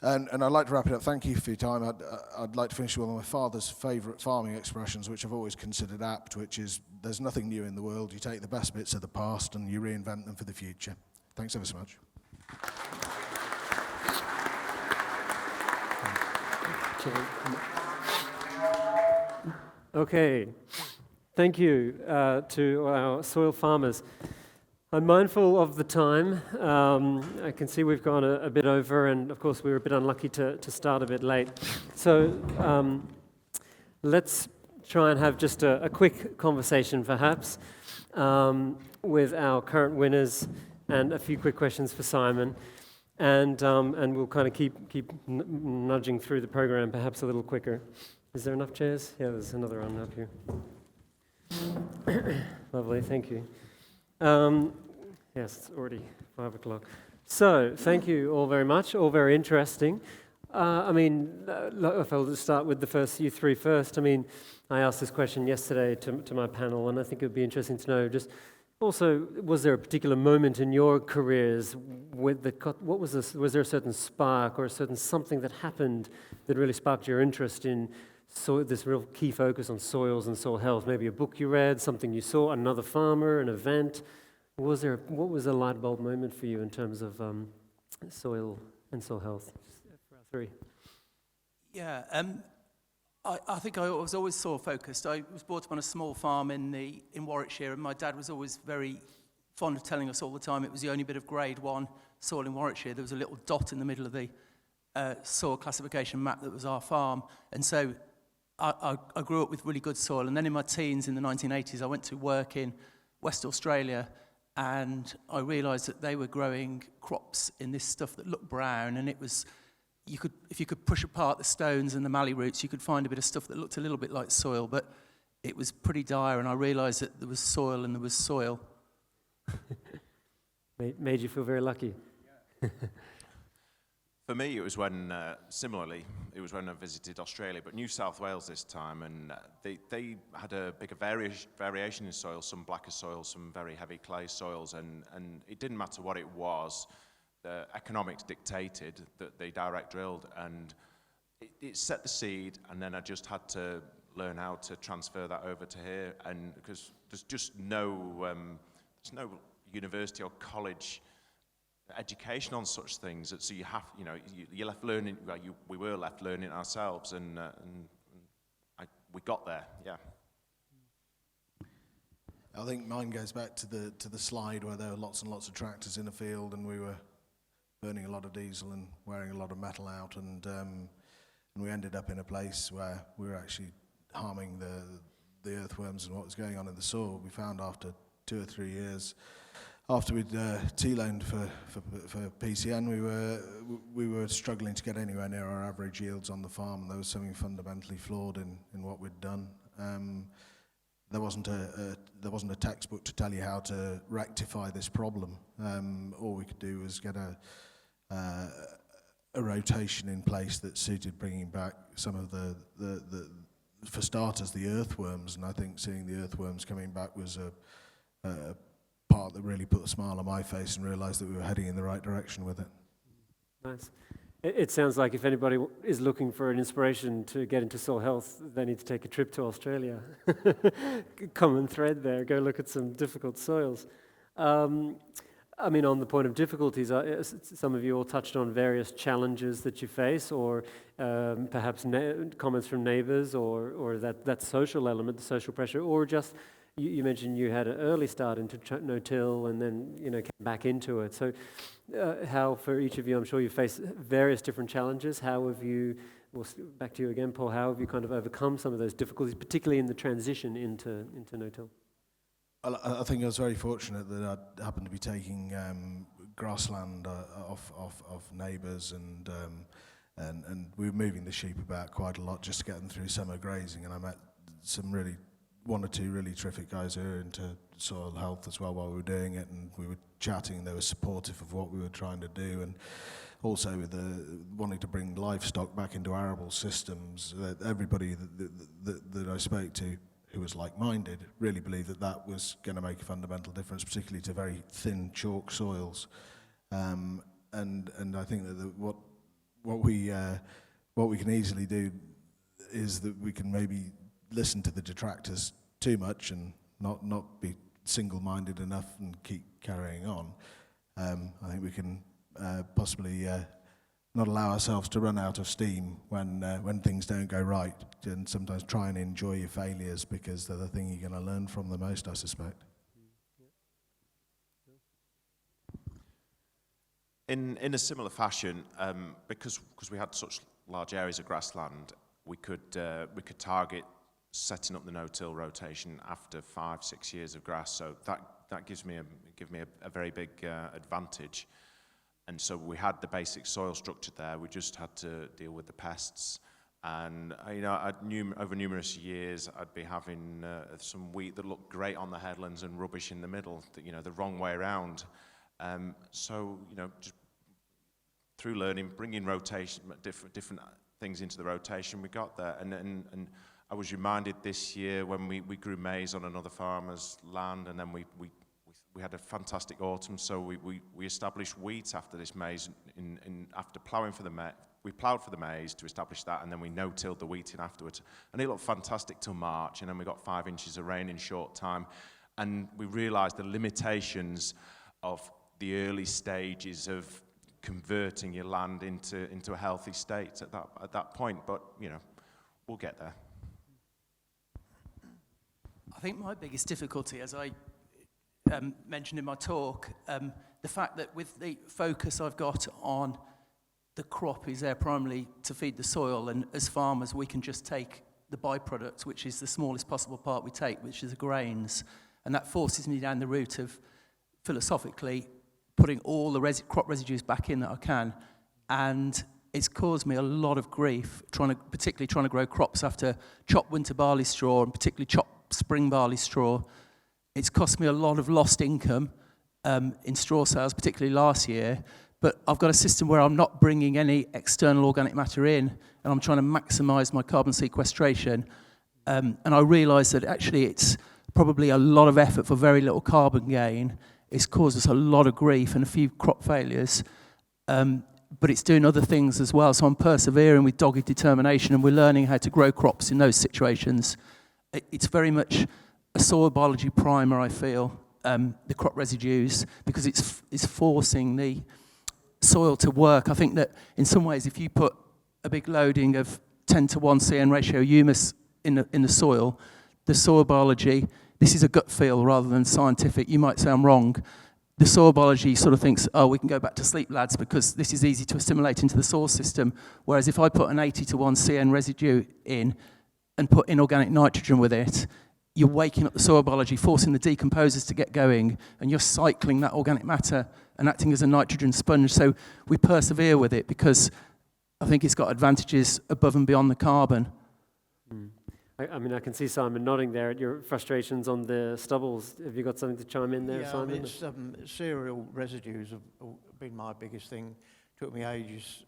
E: And I'd like to wrap it up. Thank you for your time. I'd like to finish with one of my father's favourite farming expressions, which I've always considered apt, which is, there's nothing new in the world. You take the best bits of the past and you reinvent them for the future. Thanks ever so much.
A: Okay, thank you to our soil farmers. I'm mindful of the time. I can see we've gone a bit over, and of course we were a bit unlucky to start a bit late. So let's try and have just a quick conversation perhaps with our current winners and a few quick questions for Simon. And we'll kind of keep nudging through the program perhaps a little quicker. Is there enough chairs? Yeah, there's another one up here. Lovely, thank you. Yes, it's already 5 o'clock. So, thank you all very much, all very interesting. If I'll just start with you three first. I asked this question yesterday to my panel, and I think it would be interesting to know just also, was there a particular moment in your careers was there a certain spark or a certain something that happened that really sparked your interest in this real key focus on soils and soil health? Maybe a book you read, something you saw, another farmer, an event, What was a light bulb moment for you in terms of soil and soil health? For our three.
C: Yeah, I think I was always soil focused. I was brought up on a small farm in Warwickshire, and my dad was always very fond of telling us all the time it was the only bit of grade 1 soil in Warwickshire. There was a little dot in the middle of the soil classification map that was our farm. And so I grew up with really good soil. And then in my teens, in the 1980s, I went to work in West Australia, and I realised that they were growing crops in this stuff that looked brown, and it was, if you could push apart the stones and the mallee roots, you could find a bit of stuff that looked a little bit like soil, but it was pretty dire, and I realised that there was soil and there was soil.
A: Made you feel very lucky.
D: For me, it was when, similarly, it was when I visited Australia, but New South Wales this time, and they had a bigger variation in soil, some blacker soils, some very heavy clay soils, and it didn't matter what it was. The economics dictated that they direct drilled, and it set the seed, and then I just had to learn how to transfer that over to here, and because there's just no university or college education on such things, so you have, you're left learning. Well, we were left learning ourselves, and we got there. Yeah.
E: I think mine goes back to the slide where there were lots and lots of tractors in the field, and we were burning a lot of diesel and wearing a lot of metal out, and we ended up in a place where we were actually harming the earthworms and what was going on in the soil. We found after 2 or 3 years, after we'd T-loaned for PCN, we were struggling to get anywhere near our average yields on the farm. There was something fundamentally flawed in what we'd done. There wasn't a textbook to tell you how to rectify this problem. All we could do was get a rotation in place that suited bringing back some of the for starters, the earthworms, and I think seeing the earthworms coming back was a part that really put a smile on my face, and realised that we were heading in the right direction with it.
A: Nice. It sounds like if anybody is looking for an inspiration to get into soil health, they need to take a trip to Australia. Common thread there. Go look at some difficult soils. I mean, on the point of difficulties, some of you all touched on various challenges that you face, or perhaps comments from neighbours, or that social element, the social pressure, or just you mentioned you had an early start into no-till and then came back into it. So how, for each of you, I'm sure you face various different challenges. How have you, back to you again, Paul, how have you kind of overcome some of those difficulties, particularly in the transition into no-till?
E: I think I was very fortunate that I happened to be taking grassland off neighbours, and we were moving the sheep about quite a lot just to get them through summer grazing, and I met one or two really terrific guys who are into soil health as well while we were doing it, and we were chatting. They were supportive of what we were trying to do, and also with wanting to bring livestock back into arable systems. Everybody that I spoke to who was like-minded really believed that was going to make a fundamental difference, particularly to very thin chalk soils. And I think that what we can easily do is that we can maybe listen to the detractors too much and not be single-minded enough and keep carrying on. I think we can possibly not allow ourselves to run out of steam when things don't go right, and sometimes try and enjoy your failures, because they're the thing you're going to learn from the most, I suspect.
D: In a similar fashion, because we had such large areas of grassland, we could target setting up the no-till rotation after 5-6 years of grass. So that gives me a very big advantage. And so we had the basic soil structure there. We just had to deal with the pests. And over numerous years, I'd be having some wheat that looked great on the headlands and rubbish in the middle. The wrong way around. So just through learning, bringing rotation, different things into the rotation, we got there. And I was reminded this year when we grew maize on another farmer's land, and then we had a fantastic autumn, so we established wheat after this maize. After ploughing for the maize, we ploughed for the maize to establish that, and then we no-tilled the wheat in afterwards. And it looked fantastic till March, and then we got 5 inches of rain in short time. And we realised the limitations of the early stages of converting your land into a healthy state at that point. But, you know, we'll get there.
C: I think my biggest difficulty, as I mentioned in my talk, the fact that with the focus I've got on the crop is there primarily to feed the soil, and as farmers we can just take the byproduct, which is the smallest possible part we take, which is the grains, and that forces me down the route of philosophically putting all the crop residues back in that I can, and it's caused me a lot of grief particularly trying to grow crops after chopped winter barley straw and particularly chopped spring barley straw. It's cost me a lot of lost income in straw sales, particularly last year, but I've got a system where I'm not bringing any external organic matter in, and I'm trying to maximise my carbon sequestration, and I realise that actually it's probably a lot of effort for very little carbon gain. It's caused us a lot of grief and a few crop failures, but it's doing other things as well. So I'm persevering with dogged determination, and we're learning how to grow crops in those situations. It's very much a soil biology primer, I feel, the crop residues, because it's forcing the soil to work. I think that in some ways, if you put a big loading of 10:1 CN ratio humus in the soil biology, this is a gut feel rather than scientific. You might say I'm wrong. The soil biology sort of thinks, oh, we can go back to sleep, lads, because this is easy to assimilate into the soil system. Whereas if I put an 80:1 CN residue in and put inorganic nitrogen with it, you're waking up the soil biology, forcing the decomposers to get going, and you're cycling that organic matter and acting as a nitrogen sponge. So we persevere with it because I think it's got advantages above and beyond the carbon.
A: I mean, I can see Simon nodding there at your frustrations on the stubbles. Have you got something to chime in there,
F: Yeah,
A: Simon?
F: I mean, cereal residues have been my biggest thing. Took me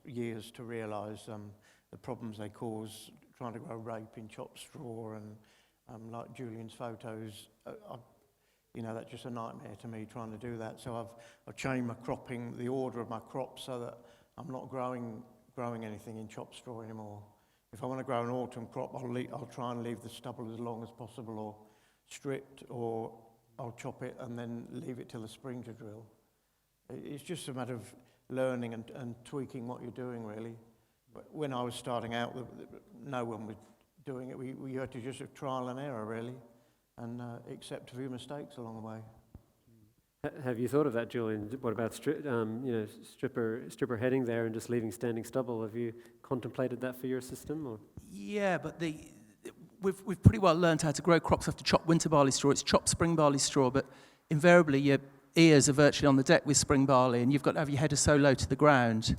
F: years to realise the problems they cause trying to grow rape in chopped straw, and like Julian's photos, that's just a nightmare to me trying to do that. So I've changed my cropping, the order of my crops, so that I'm not growing anything in chopped straw anymore. If I want to grow an autumn crop, I'll try and leave the stubble as long as possible, or stripped, or I'll chop it and then leave it till the spring to drill. It's just a matter of learning and tweaking what you're doing, really. But when I was starting out, no one was doing it. We had to just have trial and error, really, and accept a few mistakes along the way.
A: Have you thought of that, Julian? What about stripper heading there and just leaving standing stubble? Have you contemplated that for your system? Or?
C: Yeah, but we've pretty well learned how to grow crops after chopped winter barley straw. It's chopped spring barley straw, but invariably your ears are virtually on the deck with spring barley, and you've got to have your header so low to the ground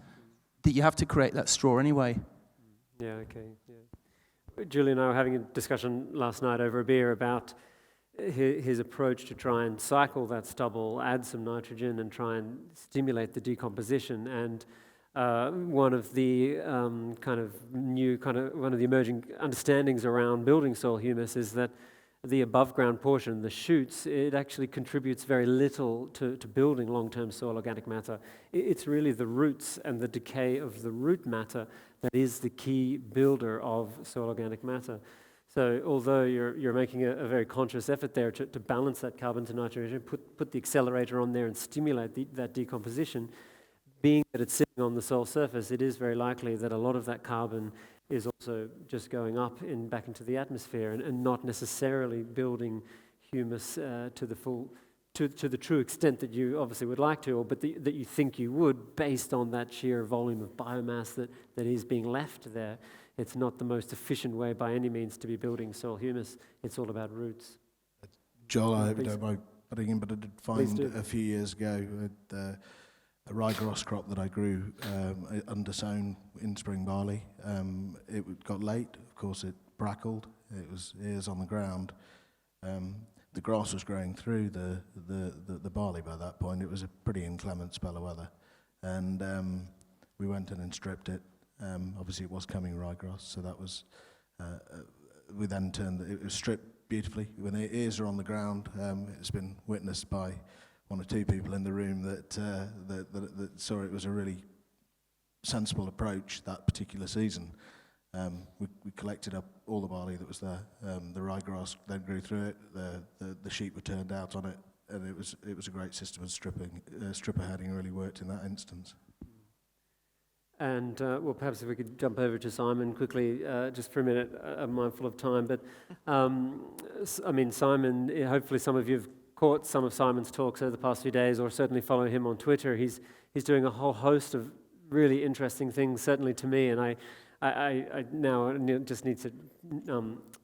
C: that you have to create that straw anyway.
A: Yeah, okay. Yeah. Julian and I were having a discussion last night over a beer about his approach to try and cycle that stubble, add some nitrogen, and try and stimulate the decomposition. And one of the one of the emerging understandings around building soil humus is that the above ground portion, the shoots, it actually contributes very little to building long-term soil organic matter. It's really the roots and the decay of the root matter that is the key builder of soil organic matter. So although you're making a very conscious effort there to balance that carbon to nitrogen, put the accelerator on there and stimulate that decomposition, being that it's sitting on the soil surface, it is very likely that a lot of that carbon is also just going up back into the atmosphere and not necessarily building humus to the true extent that you obviously would like to, but that you think you would based on that sheer volume of biomass that is being left there. It's not the most efficient way by any means to be building soil humus. It's all about roots.
E: Joel, I hope you don't mind putting in, but I did find a few years ago a ryegrass crop that I grew undersown in spring barley. It got late, of course it brackled, it was ears on the ground. The grass was growing through the barley by that point. It was a pretty inclement spell of weather. And we went in and stripped it. Obviously it was coming ryegrass, so that was, we then it was stripped beautifully. When the ears are on the ground, it's been witnessed by one or two people in the room that saw it was a really sensible approach that particular season. We collected up all the barley that was there. The ryegrass then grew through it. The sheep were turned out on it, and it was a great system of stripping. Stripper heading really worked in that instance.
A: And well, perhaps if we could jump over to Simon quickly, just for a minute. I'm mindful of time, but I mean, Simon. Hopefully, some of you have caught some of Simon's talks over the past few days, or certainly follow him on Twitter. He's doing a whole host of really interesting things, certainly to me, and I now just need to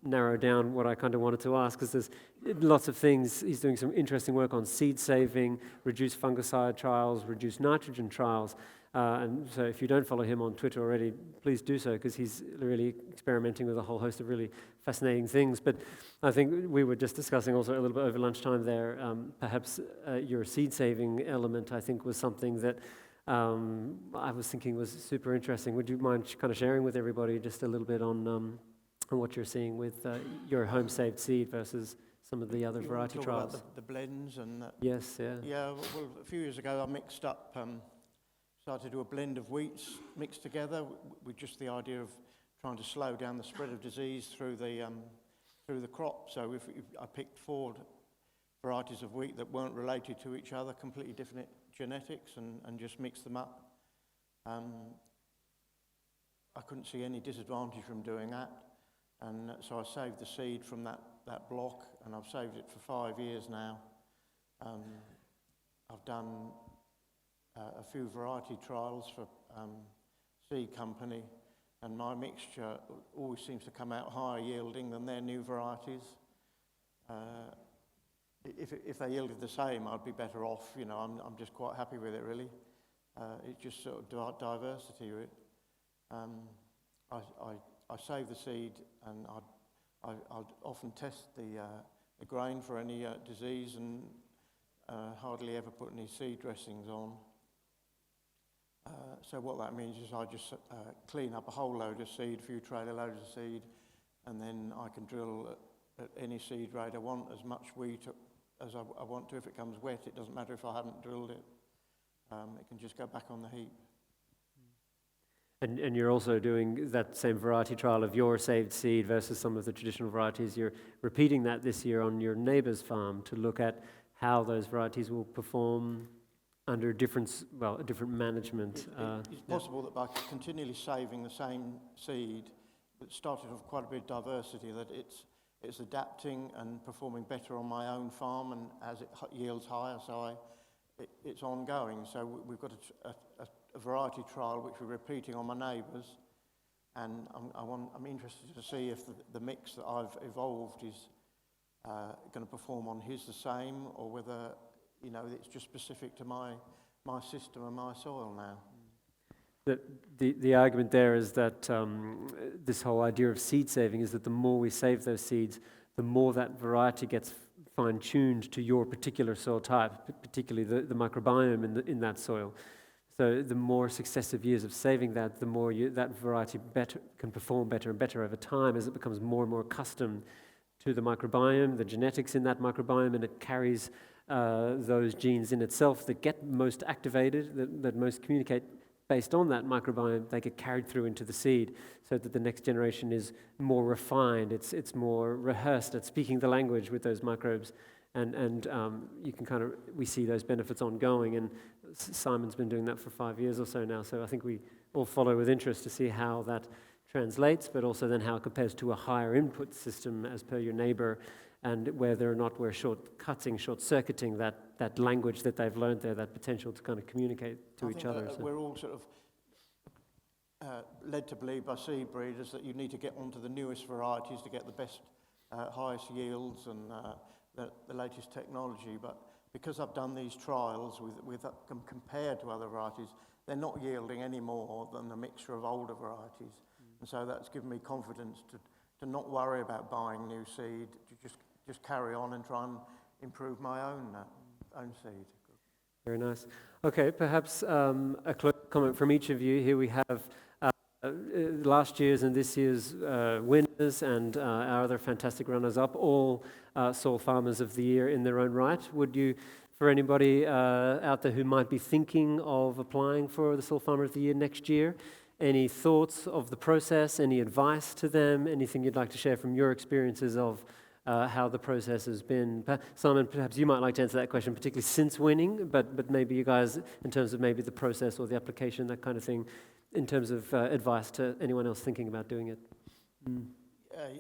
A: narrow down what I kind of wanted to ask, because there's lots of things. He's doing some interesting work on seed saving, reduced fungicide trials, reduced nitrogen trials. And so if you don't follow him on Twitter already, please do so, because he's really experimenting with a whole host of really fascinating things. But I think we were just discussing also a little bit over lunchtime there, perhaps your seed saving element, I think, was something that I was thinking was super interesting. Would you mind kind of sharing with everybody just a little bit on what you're seeing with your home saved seed versus some of the other variety trials?
F: About the blends and
A: Yes, yeah.
F: yeah. Well, a few years ago, I mixed up, started to do a blend of wheats mixed together with just the idea of trying to slow down the spread of disease through the crop. So if I picked 4 varieties of wheat that weren't related to each other, completely different genetics, and just mixed them up. I couldn't see any disadvantage from doing that, and so I saved the seed from that block, and I've saved it for 5 years now. I've done a few variety trials for seed company, and my mixture always seems to come out higher yielding than their new varieties. If they yielded the same, I'd be better off. You know, I'm just quite happy with it, really. It's just sort of diversity. I save the seed, and I'd often test the grain for any disease, and hardly ever put any seed dressings on. So what that means is I just clean up a whole load of seed, a few trailer loads of seed, and then I can drill at any seed rate I want, as much wheat as I want to. If it comes wet, it doesn't matter if I haven't drilled it. It can just go back on the heap.
A: And you're also doing that same variety trial of your saved seed versus some of the traditional varieties. You're repeating that this year on your neighbour's farm to look at how those varieties will perform under different management.
F: It's possible that by continually saving the same seed, that started off quite a bit of diversity, that it's adapting and performing better on my own farm, and as it yields higher, so it's ongoing. So we've got a variety trial which we're repeating on my neighbours, and I'm interested to see if the mix that I've evolved is going to perform on his the same, or whether it's just specific to my system and my soil now.
A: The argument there is that this whole idea of seed saving is that the more we save those seeds, the more that variety gets fine-tuned to your particular soil type, particularly the microbiome in that soil. So the more successive years of saving that, the more that variety can perform better and better over time as it becomes more and more accustomed to the microbiome, the genetics in that microbiome, and it carries those genes in itself that get most activated, that most communicate based on that microbiome. They get carried through into the seed, so that the next generation is more refined. It's more rehearsed at speaking the language with those microbes, and you can we see those benefits ongoing. And Simon's been doing that for 5 years or so now. So I think we all follow with interest to see how that translates, but also then how it compares to a higher input system as per your neighbour, and whether or not we're short-circuiting that language that they've learned there, that potential to kind of communicate to each other.
F: We're all sort of led to believe by seed breeders that you need to get onto the newest varieties to get the best, highest yields and the latest technology. But because I've done these trials with them compared to other varieties, they're not yielding any more than a mixture of older varieties. And so that's given me confidence to not worry about buying new seed, to just carry on and try and improve my own seed.
A: Very nice. Okay, perhaps a comment from each of you. Here we have last year's and this year's winners and our other fantastic runners-up, all soil farmers of the year in their own right. Would you, for anybody out there who might be thinking of applying for the Soil Farmer of the Year next year, any thoughts of the process, any advice to them, anything you'd like to share from your experiences of how the process has been? Simon, perhaps you might like to answer that question, particularly since winning, but maybe you guys, in terms of maybe the process or the application, that kind of thing, in terms of advice to anyone else thinking about doing it.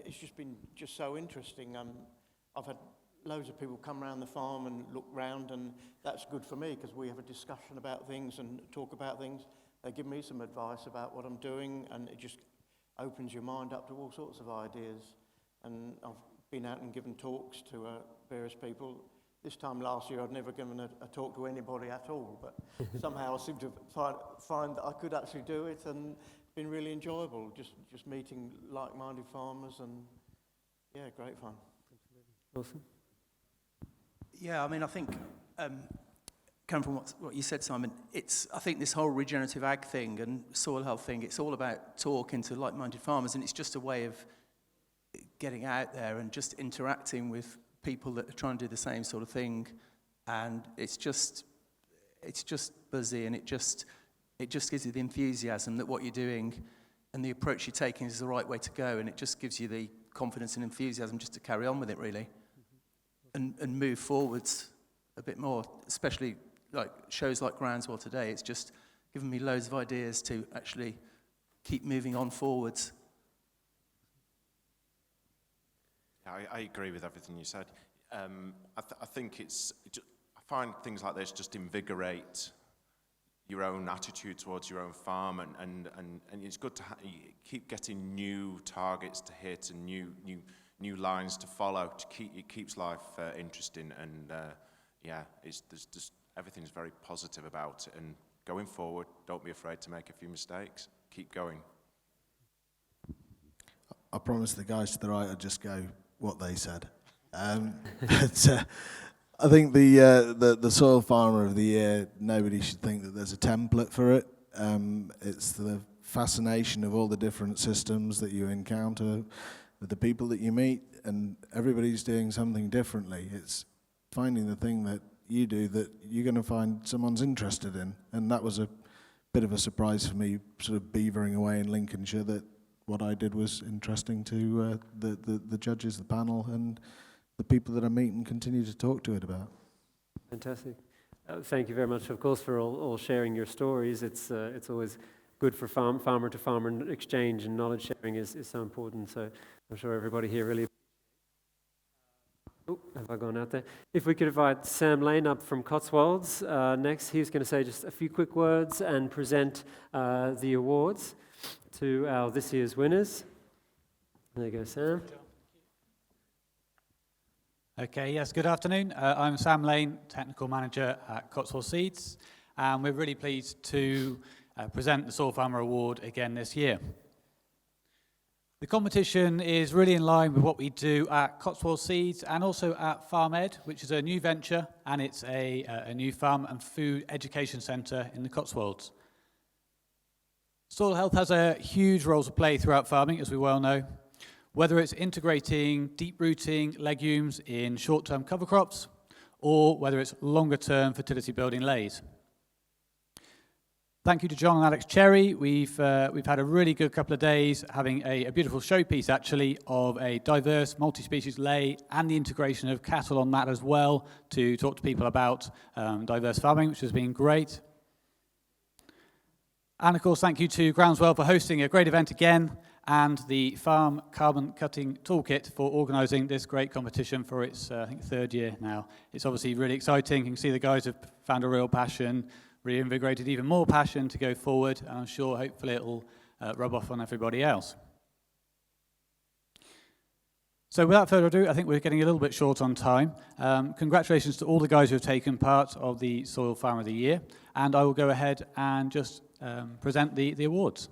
F: It's just been so interesting. I've had loads of people come around the farm and look round, and that's good for me because we have a discussion about things and talk about things. They give me some advice about what I'm doing, and it just opens your mind up to all sorts of ideas. And I've been out and given talks to various people. This time last year, I'd never given a talk to anybody at all, but somehow I seem to find that I could actually do it, and it's been really enjoyable, just meeting like-minded farmers, and yeah, great fun.
A: Awesome.
C: Yeah, I mean, I think, coming from what you said, Simon, I think this whole regenerative ag thing and soil health thing, it's all about talking to like-minded farmers, and it's just a way of getting out there and just interacting with people that are trying to do the same sort of thing, and it's just buzzy, and it just gives you the enthusiasm that what you're doing and the approach you're taking is the right way to go, and it just gives you the confidence and enthusiasm just to carry on with it, really, and move forwards a bit more, especially like shows like Groundswell today. It's just given me loads of ideas to actually keep moving on forwards.
D: I agree with everything you said. I think I find things like this just invigorate your own attitude towards your own farm, and it's good to keep getting new targets to hit and new lines to follow. It keeps life interesting, and there's just everything's very positive about it. And going forward, don't be afraid to make a few mistakes. Keep going.
E: I promised the guys to the right I'd just go what they said. But I think the Soil Farmer of the Year, nobody should think that there's a template for it. It's the fascination of all the different systems that you encounter, with the people that you meet, and everybody's doing something differently. It's finding the thing that you do that you're going to find someone's interested in. And that was a bit of a surprise for me, sort of beavering away in Lincolnshire, that what I did was interesting to the judges, the panel, and the people that I meet and continue to talk to it about.
A: Fantastic. Thank you very much, of course, for all sharing your stories. It's always good for farmer to farmer, and exchange and knowledge sharing is so important. So I'm sure everybody here really... Oh, have I gone out there? If we could invite Sam Lane up from Cotswolds next. He's going to say just a few quick words and present the awards to our this year's winners. There you go, Sam.
G: Okay, yes, good afternoon. I'm Sam Lane, Technical Manager at Cotswold Seeds, and we're really pleased to present the Soil Farmer Award again this year. The competition is really in line with what we do at Cotswold Seeds and also at Farm Ed, which is a new venture, and it's a new farm and food education centre in the Cotswolds. Soil health has a huge role to play throughout farming, as we well know, whether it's integrating deep-rooting legumes in short-term cover crops, or whether it's longer-term fertility-building lays. Thank you to John and Alex Cherry. We've had a really good couple of days, having a beautiful showpiece, actually, of a diverse multi-species lay and the integration of cattle on that as well, to talk to people about diverse farming, which has been great. And, of course, thank you to Groundswell for hosting a great event again, and the Farm Carbon Cutting Toolkit for organising this great competition for its, I think, third year now. It's obviously really exciting. You can see the guys have found a real passion, reinvigorated even more passion to go forward, and I'm sure, hopefully, it'll rub off on everybody else. So without further ado, I think we're getting a little bit short on time. Congratulations to all the guys who have taken part of the Soil Farmer of the Year, and I will go ahead and just present the awards.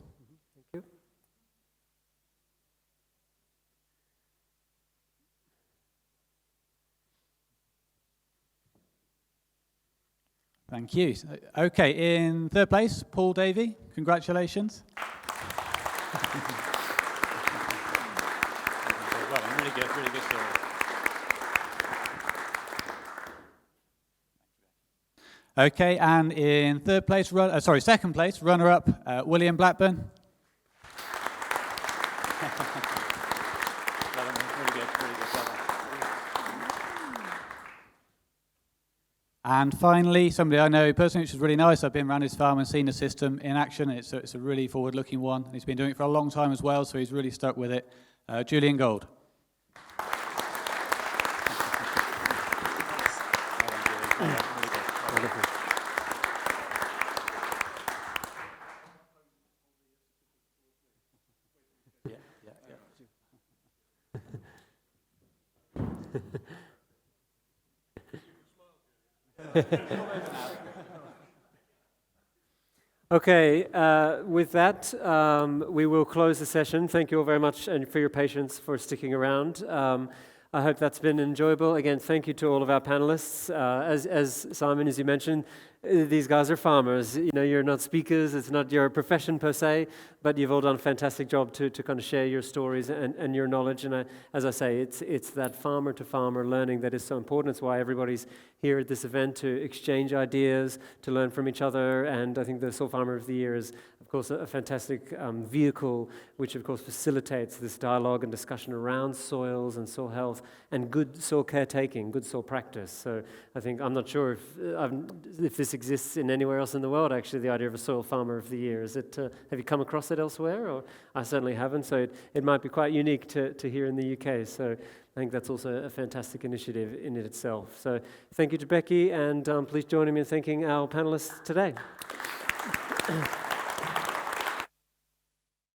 A: Thank you.
G: Thank you. Okay, in third place, Paul Davey. Congratulations. Well, really good story. Okay, and in second place, runner-up, William Blackburn. And finally, somebody I know personally, which is really nice. I've been around his farm and seen the system in action. It's a really forward-looking one. He's been doing it for a long time as well, so he's really stuck with it. Julian Gold.
A: Okay, with that, we will close the session. Thank you all very much and for your patience, for sticking around. I hope that's been enjoyable. Again, thank you to all of our panelists. As Simon, as you mentioned, these guys are farmers. You know, you're not speakers, it's not your profession per se, but you've all done a fantastic job to kind of share your stories and your knowledge. And as I say, it's that farmer to farmer learning that is so important. It's why everybody's here at this event, to exchange ideas, to learn from each other. And I think the Soil Farmer of the Year is, of course, a fantastic vehicle which, of course, facilitates this dialogue and discussion around soils and soil health and good soil caretaking, good soil practice. So I think, I'm not sure if this exists in anywhere else in the world, actually, the idea of a Soil Farmer of the Year. Is it? Have you come across it elsewhere? Or I certainly haven't, so it might be quite unique to here in the UK. So I think that's also a fantastic initiative in it itself. So thank you to Becky, and please join me in thanking our panelists today.